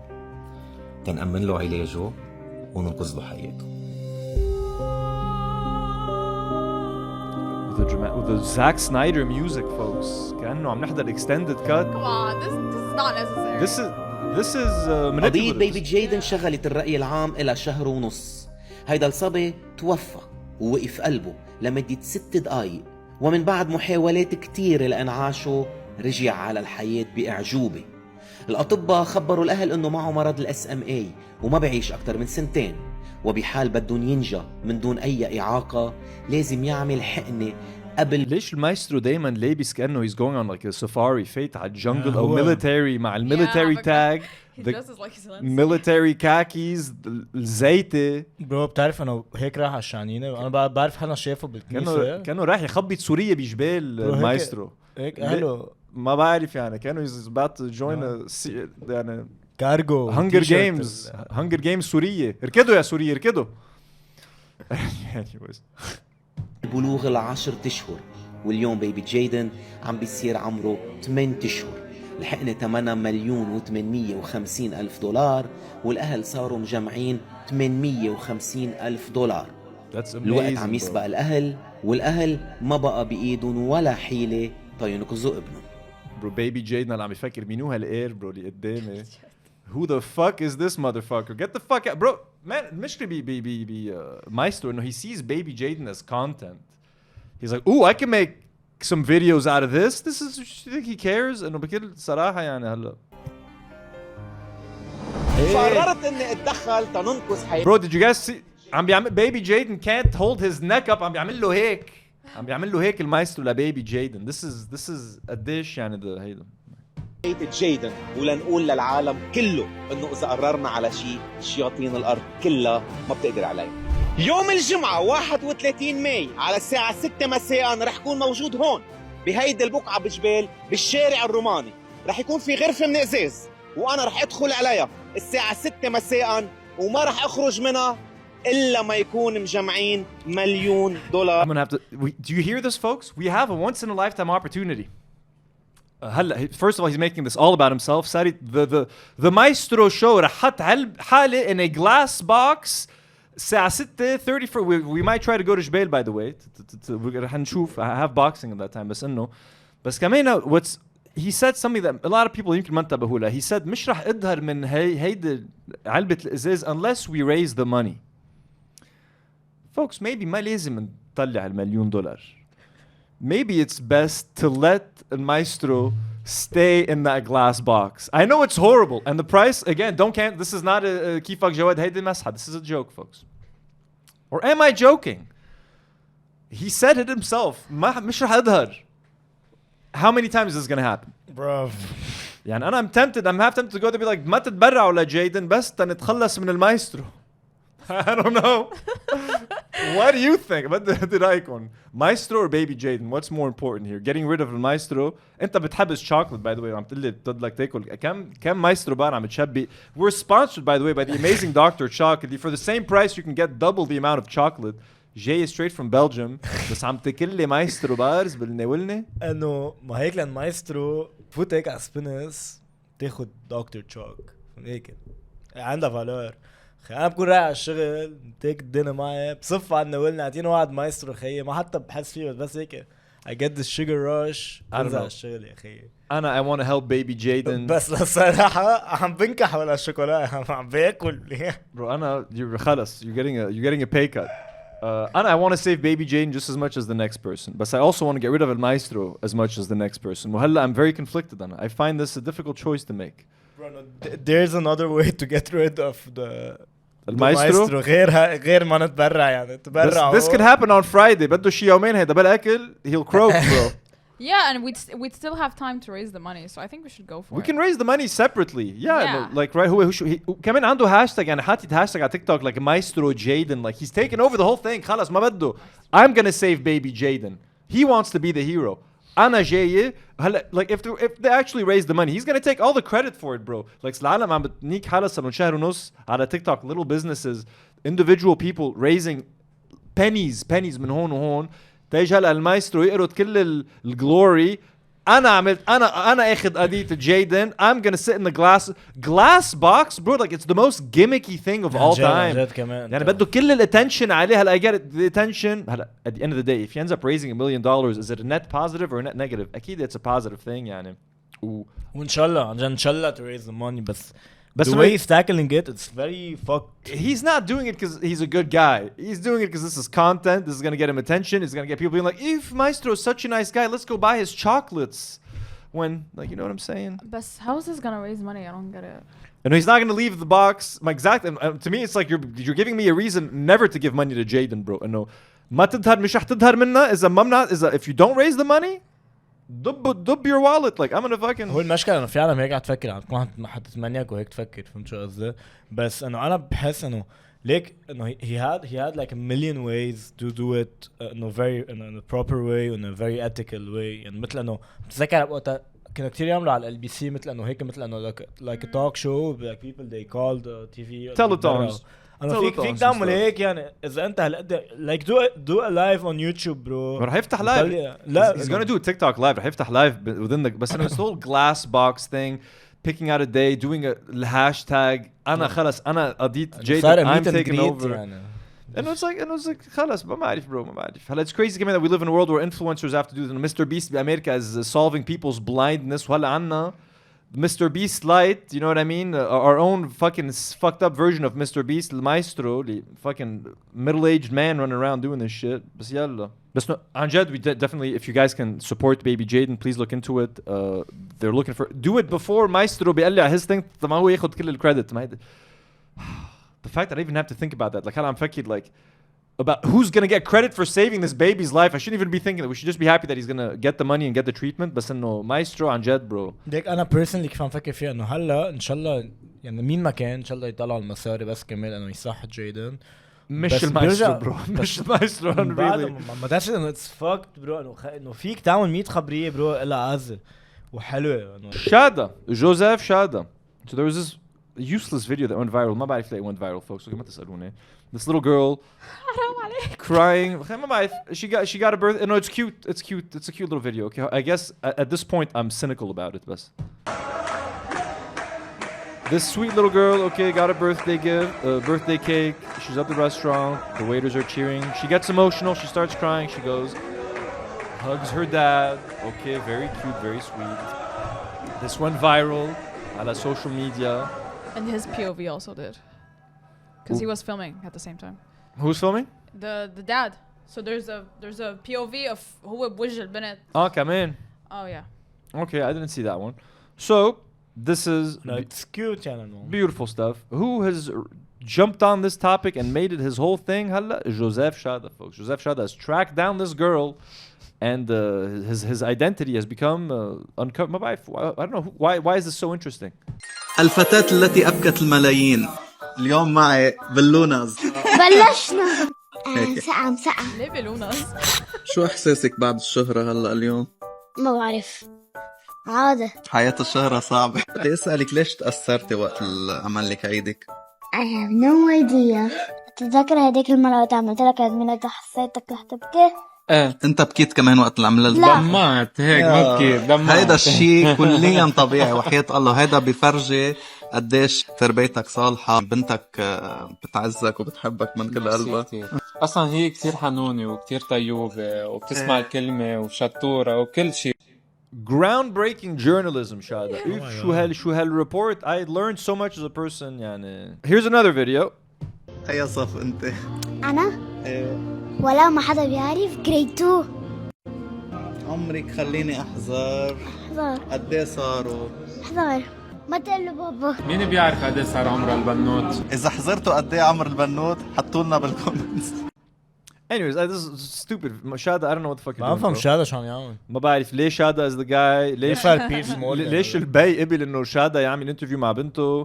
تنأمن له علاجه وننقذ له حياته. With the Zack Snyder music, folks. كأنه عم نحضر extended cut. Come on, this is not necessary. This is قضية بيبي جيدن شغلت الرأي العام إلى شهر ونص. هيدا الصبي توفى ووقف قلبه لمدة 6 دقايق، ومن بعد محاولات كتير لإنعاشه رجع على الحياة بإعجوبة. الأطباء خبروا الأهل إنه معه مرض SMA وما بعيش أكتر من 2 سنين، وبحال بدهم ينجى من دون أي إعاقة لازم يعمل حقنة قبل. ليش المايسترو دايما لابس كأنه he's going on like a safari فايت على الجنجل أو military مع الميليتري tag military khakis الزيتة. برو بتعرف أنا هيك راح على الشعنينة وأنا بعرف حالنا شايفه بالكنيسة كأنه راح يخبط سوريا بجبال المايسترو هيك هلو ما بعرف يعني كأنه he's about to join يعني كارجو هانجر جيمز سورية. اركضوا يا سوريا اركضوا. بلوغ 10 أشهر، واليوم بيبي جيدن عم بيصير عمره 8 أشهر. لحقنا ثمنها $1,850,000 والأهل صاروا مجمعين $850,000. الوقت عم يسبق الأهل والأهل ما بقى بإيدهم ولا حيلة تينقذوا ابنهم. برو بيبي جيدن اللي عم يفكر مينو هالإير برو اللي قدامي. Who the fuck is this motherfucker? Get the fuck out, bro. Man, المشكلة بي Maestro إنه he sees baby Jayden as content. He's like, ooh, I can make some videos out of this. This is, you think he cares? إنه بكل صراحة يعني هلا. قررت إني أتدخل تننقذ حياة. Bro, did you guys see? عم بيعمل baby Jayden can't hold his neck up. عم بيعمل له هيك المايسترو لبيبي Jayden. This is a dish يعني هيدا جيدن ولنقول للعالم كله انه اذا قررنا على شيء شياطين الارض كلها ما بتقدر عليه. يوم الجمعة 31 ماي على الساعة 6 مساء رح يكون موجود هون بهيدي البقعة بجبال بالشارع الروماني. رح يكون في غرفة من ازاز وانا رح ادخل عليها الساعة 6 مساء وما رح اخرج منها الا ما يكون مجمعين $1,000,000. I'm gonna have to. Do you hear this, folks? We have a once in a lifetime opportunity. First of all, he's making this all about himself. Sari, the Maestro show رح حط حالة in a glass box. الساعة 6:30 we might try to go to جبال by the way. رح نشوف. I have boxing at that time. بس كمان he said something that a lot of people يمكن ما انتبهوا له. He said مش رح اظهر من هيدي علبة الإزاز unless we raise the money. Folks, maybe ما لازم نطلع $1,000,000. Maybe it's best to let a Maestro stay in that glass box. I know it's horrible, and the price again. This is not a Kifak Jawad. This is a joke, folks. Or am I joking? He said it himself. مش رح أظهر. How many times is this gonna happen, bro? يعني I'm half tempted to go to be like ما تتبرعوا لجايدن بس تنتخلص من المايسترو. I don't know. What do you think? What did I icon? Maestro or baby Jayden? What's more important here? Getting rid of the Maestro. أنت بتحبس chocolate by the way. عم تقلي بتضلك تاكل كم Maestro بار عم تشبي. We're sponsored by the way by the amazing Dr. CHOQ. For the same price you can get double the amount of chocolate. جاي straight from Belgium. بس عم تاكل Maestro bars بالناولني. إنه ما هيك لأن Maestro فوت هيك على سبينس تاخد Dr. CHOQ. هيك عندها فالور. انا بكون رايح على الشغل تيك الدنيا معي بصف عنا ولنا عطيني واحد مايسترو خيي ما حتى بحس فيه بس هيك I get this sugar rush بنزل على الشغل يا خيي I want to help baby Jayden بس للصراحة عم بنكح ولا الشوكولا عم باكل bro خلص you're getting a pay cut I want to save baby Jayden just as much as the next person but I also want to get rid of El Maestro as much as the next person وهلا I'm very conflicted on it I find this a difficult choice to make there's another way to get rid of the Maestro غير ما نتبرع يعني تبرع this could happen on Friday بده شي يومين هيدا بالاكل he'll croak bro yeah and we'd still have time to raise the money so I think we should go for we can raise the money separately yeah. Like right هو كمان عنده هاشتاج يعني حاطط هاشتاج على تيك توك like Maestro Jayden like he's taken over the whole thing خلص ما بده I'm gonna save baby Jayden he wants to be the hero أنا جاي هلا like if they actually raise the money he's gonna take all the credit for it bro like العالم عم بتنيك حالها صار من شهر ونص على تيك توك little businesses individual people raising pennies من هون وهون تيجي هلا المايسترو يقرد كل الجلوري انا اخذ قضيه جايدن I'm gonna sit in the glass box bro like it's the most gimmicky thing of all time يعني بده كل الاتنشن عليه هلا I get it the attention هلا at the end of the day if he ends up raising $1,000,000 is it a net positive or a net negative اكيد it's a positive thing يعني وان شاء الله عشان ان شاء الله to raise the money بس the way he's tackling it it's very fucked he's not doing it because he's a good guy he's doing it because this is content this is going to get him attention it's going to get people being like if Maestro is such a nice guy let's go buy his chocolates when like you know what I'm saying but how is this going to raise money I don't get it and he's not going to leave the box exactly to me it's like you're giving me a reason never to give money to Jayden bro انه ما تظهر مش رح تظهر منها اذا ممنوع اذا if you don't raise the money دب your wallet like I'm gonna fucking هو المشكلة انه في عالم هيك عم تفكر عم تكون حتتمنيك وهيك تفكر فهمت شو قصدي بس انه انا بحس انه ليك انه he had like a million ways to do it in a proper way in a very ethical way يعني مثل انه بتذكر وقتها كانوا كتير يعملوا على LBC مثل انه هيك مثل انه like a talk show like people they called TV telethons انا فيك تعمل هيك يعني اذا انت هالقد like do a live on YouTube bro رح يفتح لايف لا he's gonna do a TikTok live رح يفتح لايف within the بس انه it's whole glass box thing picking out a day doing a hashtag انا خلص انا قضيت Jayden I'm taking over and it's like خلص ما بعرف bro ما بعرف هلا it's crazy كمان that we live in a world where influencers have to do this Mr. Beast بأمريكا is solving people's blindness وهلا عنا Mr. Beast Light, you know what I mean? Our own fucking fucked up version of Mr. Beast, the Maestro, the fucking middle-aged man running around doing this shit. بس يلا. بس no, Anjad, we definitely, if you guys can support baby Jayden, please look into it. They're looking for, do it before Maestro بيقلع his thing. ما هو ياخد كل الcredit. The fact that I even have to think about that, like I'm thinking like about who's gonna get credit for saving this baby's life. I shouldn't even be thinking that. We should just be happy that he's gonna get the money and get the treatment. بس إنه Maestro عن جد bro. ديك أنا personally كيف عم فكر فيها إنه هلا إن شاء الله يعني مين ما كان إن شاء الله يطلع المصاري بس كمان إنه يصح جايدن. مش المايسترو برو مش المايسترو really. ما تعرفش إنه it's fucked برو إنه فيك تعمل 100 خبرية برو إلا عزة وحلوة. Chada, Joseph Chada. So there was this useless video that went viral. ما بعرف ليه went viral, folks. So ما تسألوني. This little girl crying. She got a birth. No, it's cute. It's cute. It's a cute little video. Okay, I guess at this point I'm cynical about it. بس. This sweet little girl, okay, got a birthday gift, birthday cake. She's at the restaurant. The waiters are cheering. She gets emotional. She starts crying. She goes, hugs her dad. Okay, very cute, very sweet. This went viral on social media. And his POV also did. Because he was filming at the same time. Who's filming? The dad. So there's a POV of هو بوجه البنت. Oh, come in. Oh yeah. Okay, I didn't see that one. So this is it's cute, beautiful stuff. Who has jumped on this topic and made it his whole thing? هلا Joseph Chada, folks. Joseph Chada has tracked down this girl, and his identity has become uncovered. I don't know why is this so interesting. الفتاة التي أبكت الملايين. اليوم معي بلوناز. بلشنا. سقعم. ليه بلوناز؟ شو إحساسك بعد الشهرة هلا اليوم؟ ما بعرف. عادة. حياة الشهرة صعبة. بدي أسألك ليش تأثرتي وقت عمل لك عيدك؟ I have no idea. تتذكر هديك المرة وقت عملت لك عيد ميلاد حسيتك رح تبكي؟ ايه انت بكيت كمان وقت العمل دمعت هيك ما بكيت دمعت. هيدا الشيء كليا طبيعي وحياة الله. هيدا بفرجي قديش تربيتك صالحة. بنتك بتعزك وبتحبك من كل قلبها. اصلا هي كتير حنونة وكتير طيوبة وبتسمع الكلمة وشطورة وكل شيء. Groundbreaking journalism, Chada. شو هالريبورت. I learned so much as a person. يعني. Here's another video. أي صف أنت؟ أنا؟ ولا ما حدا بيعرف grade 2. عمرك خليني أحذر. قد إيه صاروا؟ 11. ما تقول له بابا. مين بيعرف قد إيه صار عمر البنوت؟ إذا حذرتوا قد إيه عمر البنوت حطوا لنا بالكومنتس. Anyways, this is stupid. Chada, I don't know what the fuck you're doing. ما أفهم Chada شو عم يعمل. ما بعرف ليه Chada is the guy. ليش البي قبل إنه Chada يعمل interview مع بنته.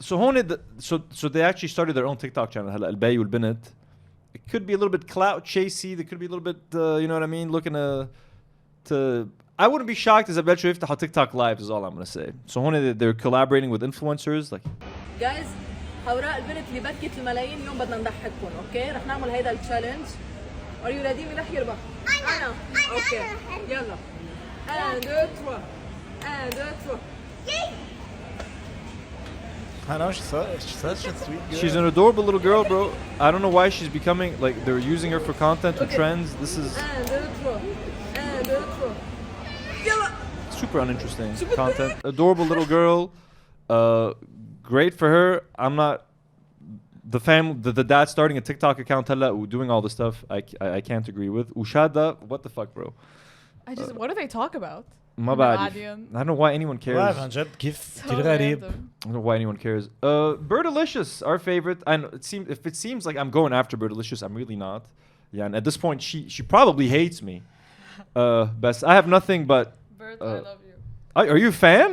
So هون so they actually started their own TikTok channel هلا البي والبنت. It could be a little bit clout chasey. They could be a little bit, you know what I mean, looking to. I wouldn't be shocked as I bet you if the TikTok lives is all I'm gonna say. So they're collaborating with influencers like. Guys, هوراء البنت اللي بكت الملايين اليوم بدنا نضحككم، اوكي؟ رح نعمل هيدا التشالنج. Are you ready؟ مين رح يربح؟ أنا. اوكي. يلا. 1 2 3. 1 2 3. I know she's such a sweet girl. She's an adorable little girl, bro. I don't know why she's becoming like they're using her for content or trends. This is super uninteresting content. Adorable little girl. Great for her. I'm not the dad starting a TikTok account doing all this stuff. I can't agree with. Chada, what the fuck, bro? What do they talk about? ما بعرف. I don't know why anyone cares. عن جد كيف كتير غريب. I don't know why anyone cares. Bertilicious, our favorite. I know it seems like I'm going after Bertilicious, I'm really not. Yeah, and at this point she probably hates me. But I have nothing but. Bert, I love you. Are you a fan?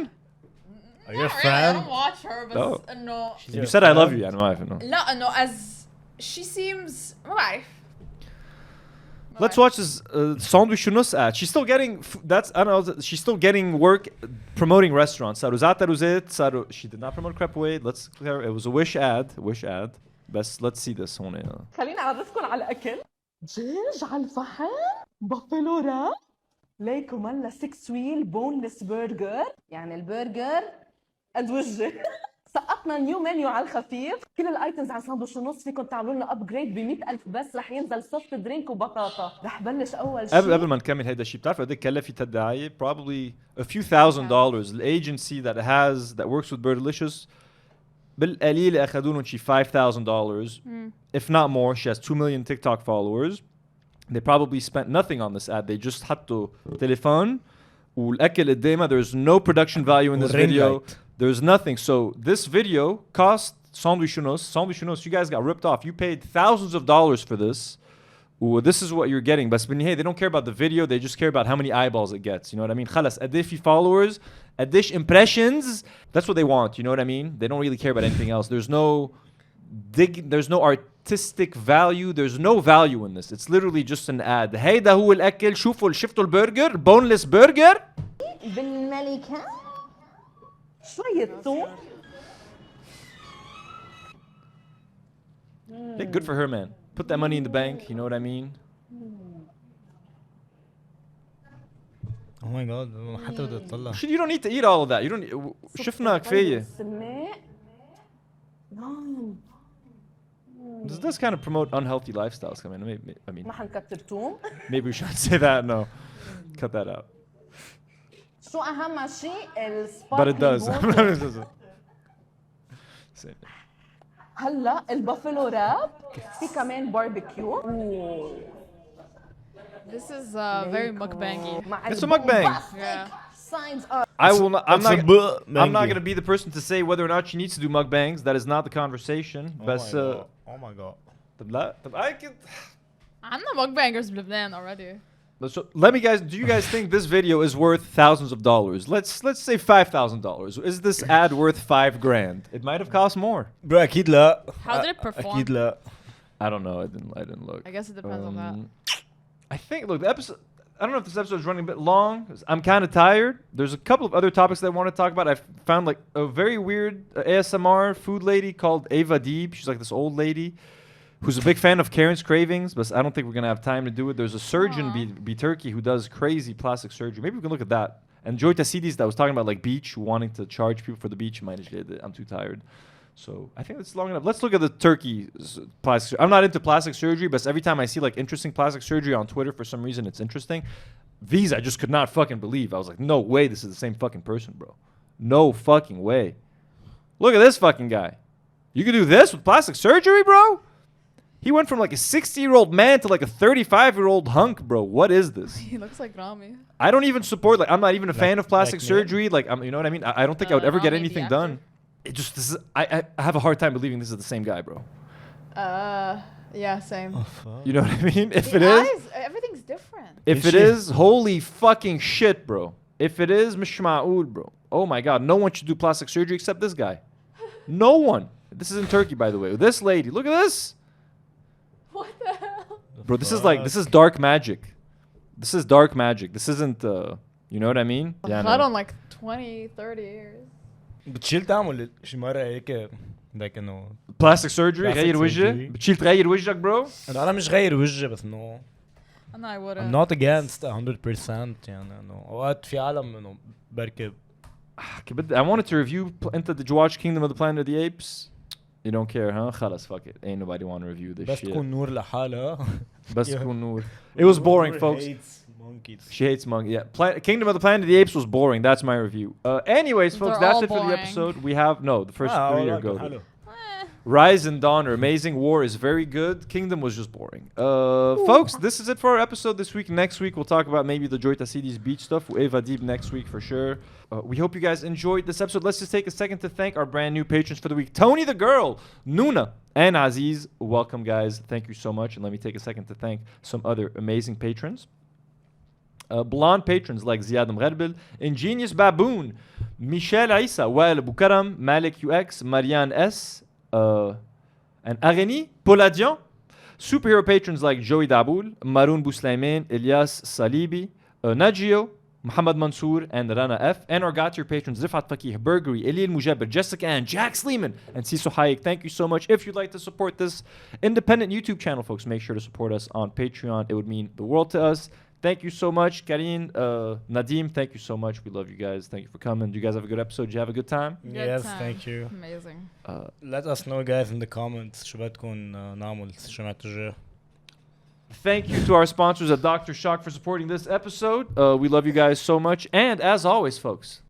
Are you a fan? I don't watch her, but no. You said I love you. أنا ما أعرف إنه. لا no, as she seems ما بعرف. Let's watch this sandwich nus ad. She's still getting she's still getting work promoting restaurants. She did not promote crepe way. Let's clear. It was a wish ad. Best. Let's see this one. خليني أعرفكم على أكل. دجاج على الفحم. بافلو راب. ليكم هلا 6 ويل بونلس برجر. يعني البرجر قد وجهي. سقطنا نيو منيو على الخفيف. كل الايتمز على ساندويتش ونص فيكم تعملوا لنا ابجريد ب 100,000 بس. رح ينزل سوفت درينك وبطاطا. رح بلش اول شيء قبل ما نكمل هيدا الشيء بتعرف قد ايه كلفت الدعايه؟ Probably a few $1,000. الايجنسي that works with Bertilicious بالقليل اخذوا لهم شيء $5,000 if not more. She has 2 million TikTok followers. They probably spent nothing on this ad. They just حطوا تليفون والاكل قدامها. There's no production value in this video. There's nothing. So this video cost Sandwich Shunos, you guys got ripped off. You paid thousands of dollars for this. Ooh, this is what you're getting. But hey, they don't care about the video. They just care about how many eyeballs it gets. You know what I mean? Khalas, Adifi followers, Adish impressions. That's what they want. You know what I mean? They don't really care about anything else. There's no artistic value. There's no value in this. It's literally just an ad. هيدا هو الأكل. شفتوا البرجر boneless burger. بالملكة شوية ثوم. Hey, good for her, man. Put that money in the bank, you know what I mean? Oh my god, حتى بدها تطلع. Shit, you don't need to eat all of that. You don't. شفنا كفاية. This does kind of promote unhealthy lifestyles. I mean, ما حنكتر ثوم. maybe we shouldn't say that. No, cut that out. شو أهم شيء السباركلينج. But it does. هلا البافلو راب في كمان باربيكيو. This is very mukbangy. It's a mukbang. Yeah. Signs are. I'm not gonna be the person to say whether or not she needs to do mukbangs. That is not the conversation. Oh my god. طب لا طب I can. عندنا mukbangers بلبنان already. So do you guys think this video is worth thousands of dollars? Let's say $5,000. Is this ad worth $5,000? It might have cost more. Bro, أكيد لا. How did it perform? أكيد لا. I don't know. I didn't look. I guess it depends on that. I think look, the episode, I don't know if this episode is running a bit long. I'm kind of tired. There's a couple of other topics that I want to talk about. I found like a very weird ASMR food lady called Ava Deeb. She's like this old lady who's a big fan of Karen's cravings, but I don't think we're going to have time to do it. There's a surgeon, B Turkey, who does crazy plastic surgery. Maybe we can look at that. And Joy Tasidis that was talking about like beach, wanting to charge people for the beach. I'm too tired. So I think that's long enough. Let's look at the Turkey plastic. I'm not into plastic surgery, but every time I see like interesting plastic surgery on Twitter, for some reason it's interesting. These I just could not fucking believe. I was like, no way this is the same fucking person, bro. No fucking way. Look at this fucking guy. You can do this with plastic surgery, bro? He went from like a 60-year-old man to like a 35-year-old hunk, bro. What is this? He looks like Rami. I don't even support, like, I'm not even a fan of plastic surgery. Like, you know what I mean? I don't think I would ever get anything done. It just, I have a hard time believing this is the same guy, bro. Yeah, same. You know what I mean? If the it eyes, is, everything's different. if it is, holy fucking shit, bro. If it is, مش معقول, bro. Oh my god, no one should do plastic surgery except this guy. No one. This is in Turkey, by the way. This lady, look at this. What the hell? Bro, this is dark magic. This is dark magic. This isn't, you know what I mean? Not on like 20, 30 years. بتشيل تعمل شي مرة هيك like انه plastic surgery غير وجهك بتشيل تغير وجهك bro انا مش غير وجهي بس انه I wouldn't. I'm not against 100% يعني انه اوقات في عالم انه بركب I wanted to review انت did you watch Kingdom of the Planet of the Apes? You don't care, huh? خلاص fuck it. Ain't nobody want to review this بس shit. تكون نور لحالها بس تكون نور. It was boring, folks. Monkeys. She hates monkeys. Yeah, Kingdom of the Planet of the Apes was boring. That's my review. Anyways, folks, that's it for the episode. We have the first 3 are good. Rise and Dawn are amazing. War is very good. Kingdom was just boring. Folks, this is it for our episode this week. Next week we'll talk about maybe the Joy Tasidis beach stuff. Eva Deep next week for sure. We hope you guys enjoyed this episode. Let's just take a second to thank our brand new patrons for the week. Tony the Girl, Nuna, and Aziz. Welcome, guys. Thank you so much. And let me take a second to thank some other amazing patrons. Blonde patrons like Ziad Mgherbil, Ingenious Baboon, Michel Isa, Wael Boukaram, Malik UX, Marianne S, and Areni Poladian. Superhero patrons like Joey Daboul, Maroon Bouslayman, Elias Salibi, Najio, Muhammad Mansour, and Rana F. And our God-tier patrons Rifat Fakih, Burgery, Elil Mujaber, Jessica Ann, Jack Sleeman, and Siso Hayek. Thank you so much. If you'd like to support this independent YouTube channel, folks, make sure to support us on Patreon. It would mean the world to us. Thank you so much, Karine, Nadim. Thank you so much. We love you guys. Thank you for coming. Do you guys have a good episode? Did you have a good time? Yes, thank you. Amazing. Let us know, guys, in the comments شو بدكم نعمل السنة الجاية. Thank you to our sponsors at Dr. CHOQ for supporting this episode. We love you guys so much. And as always, folks,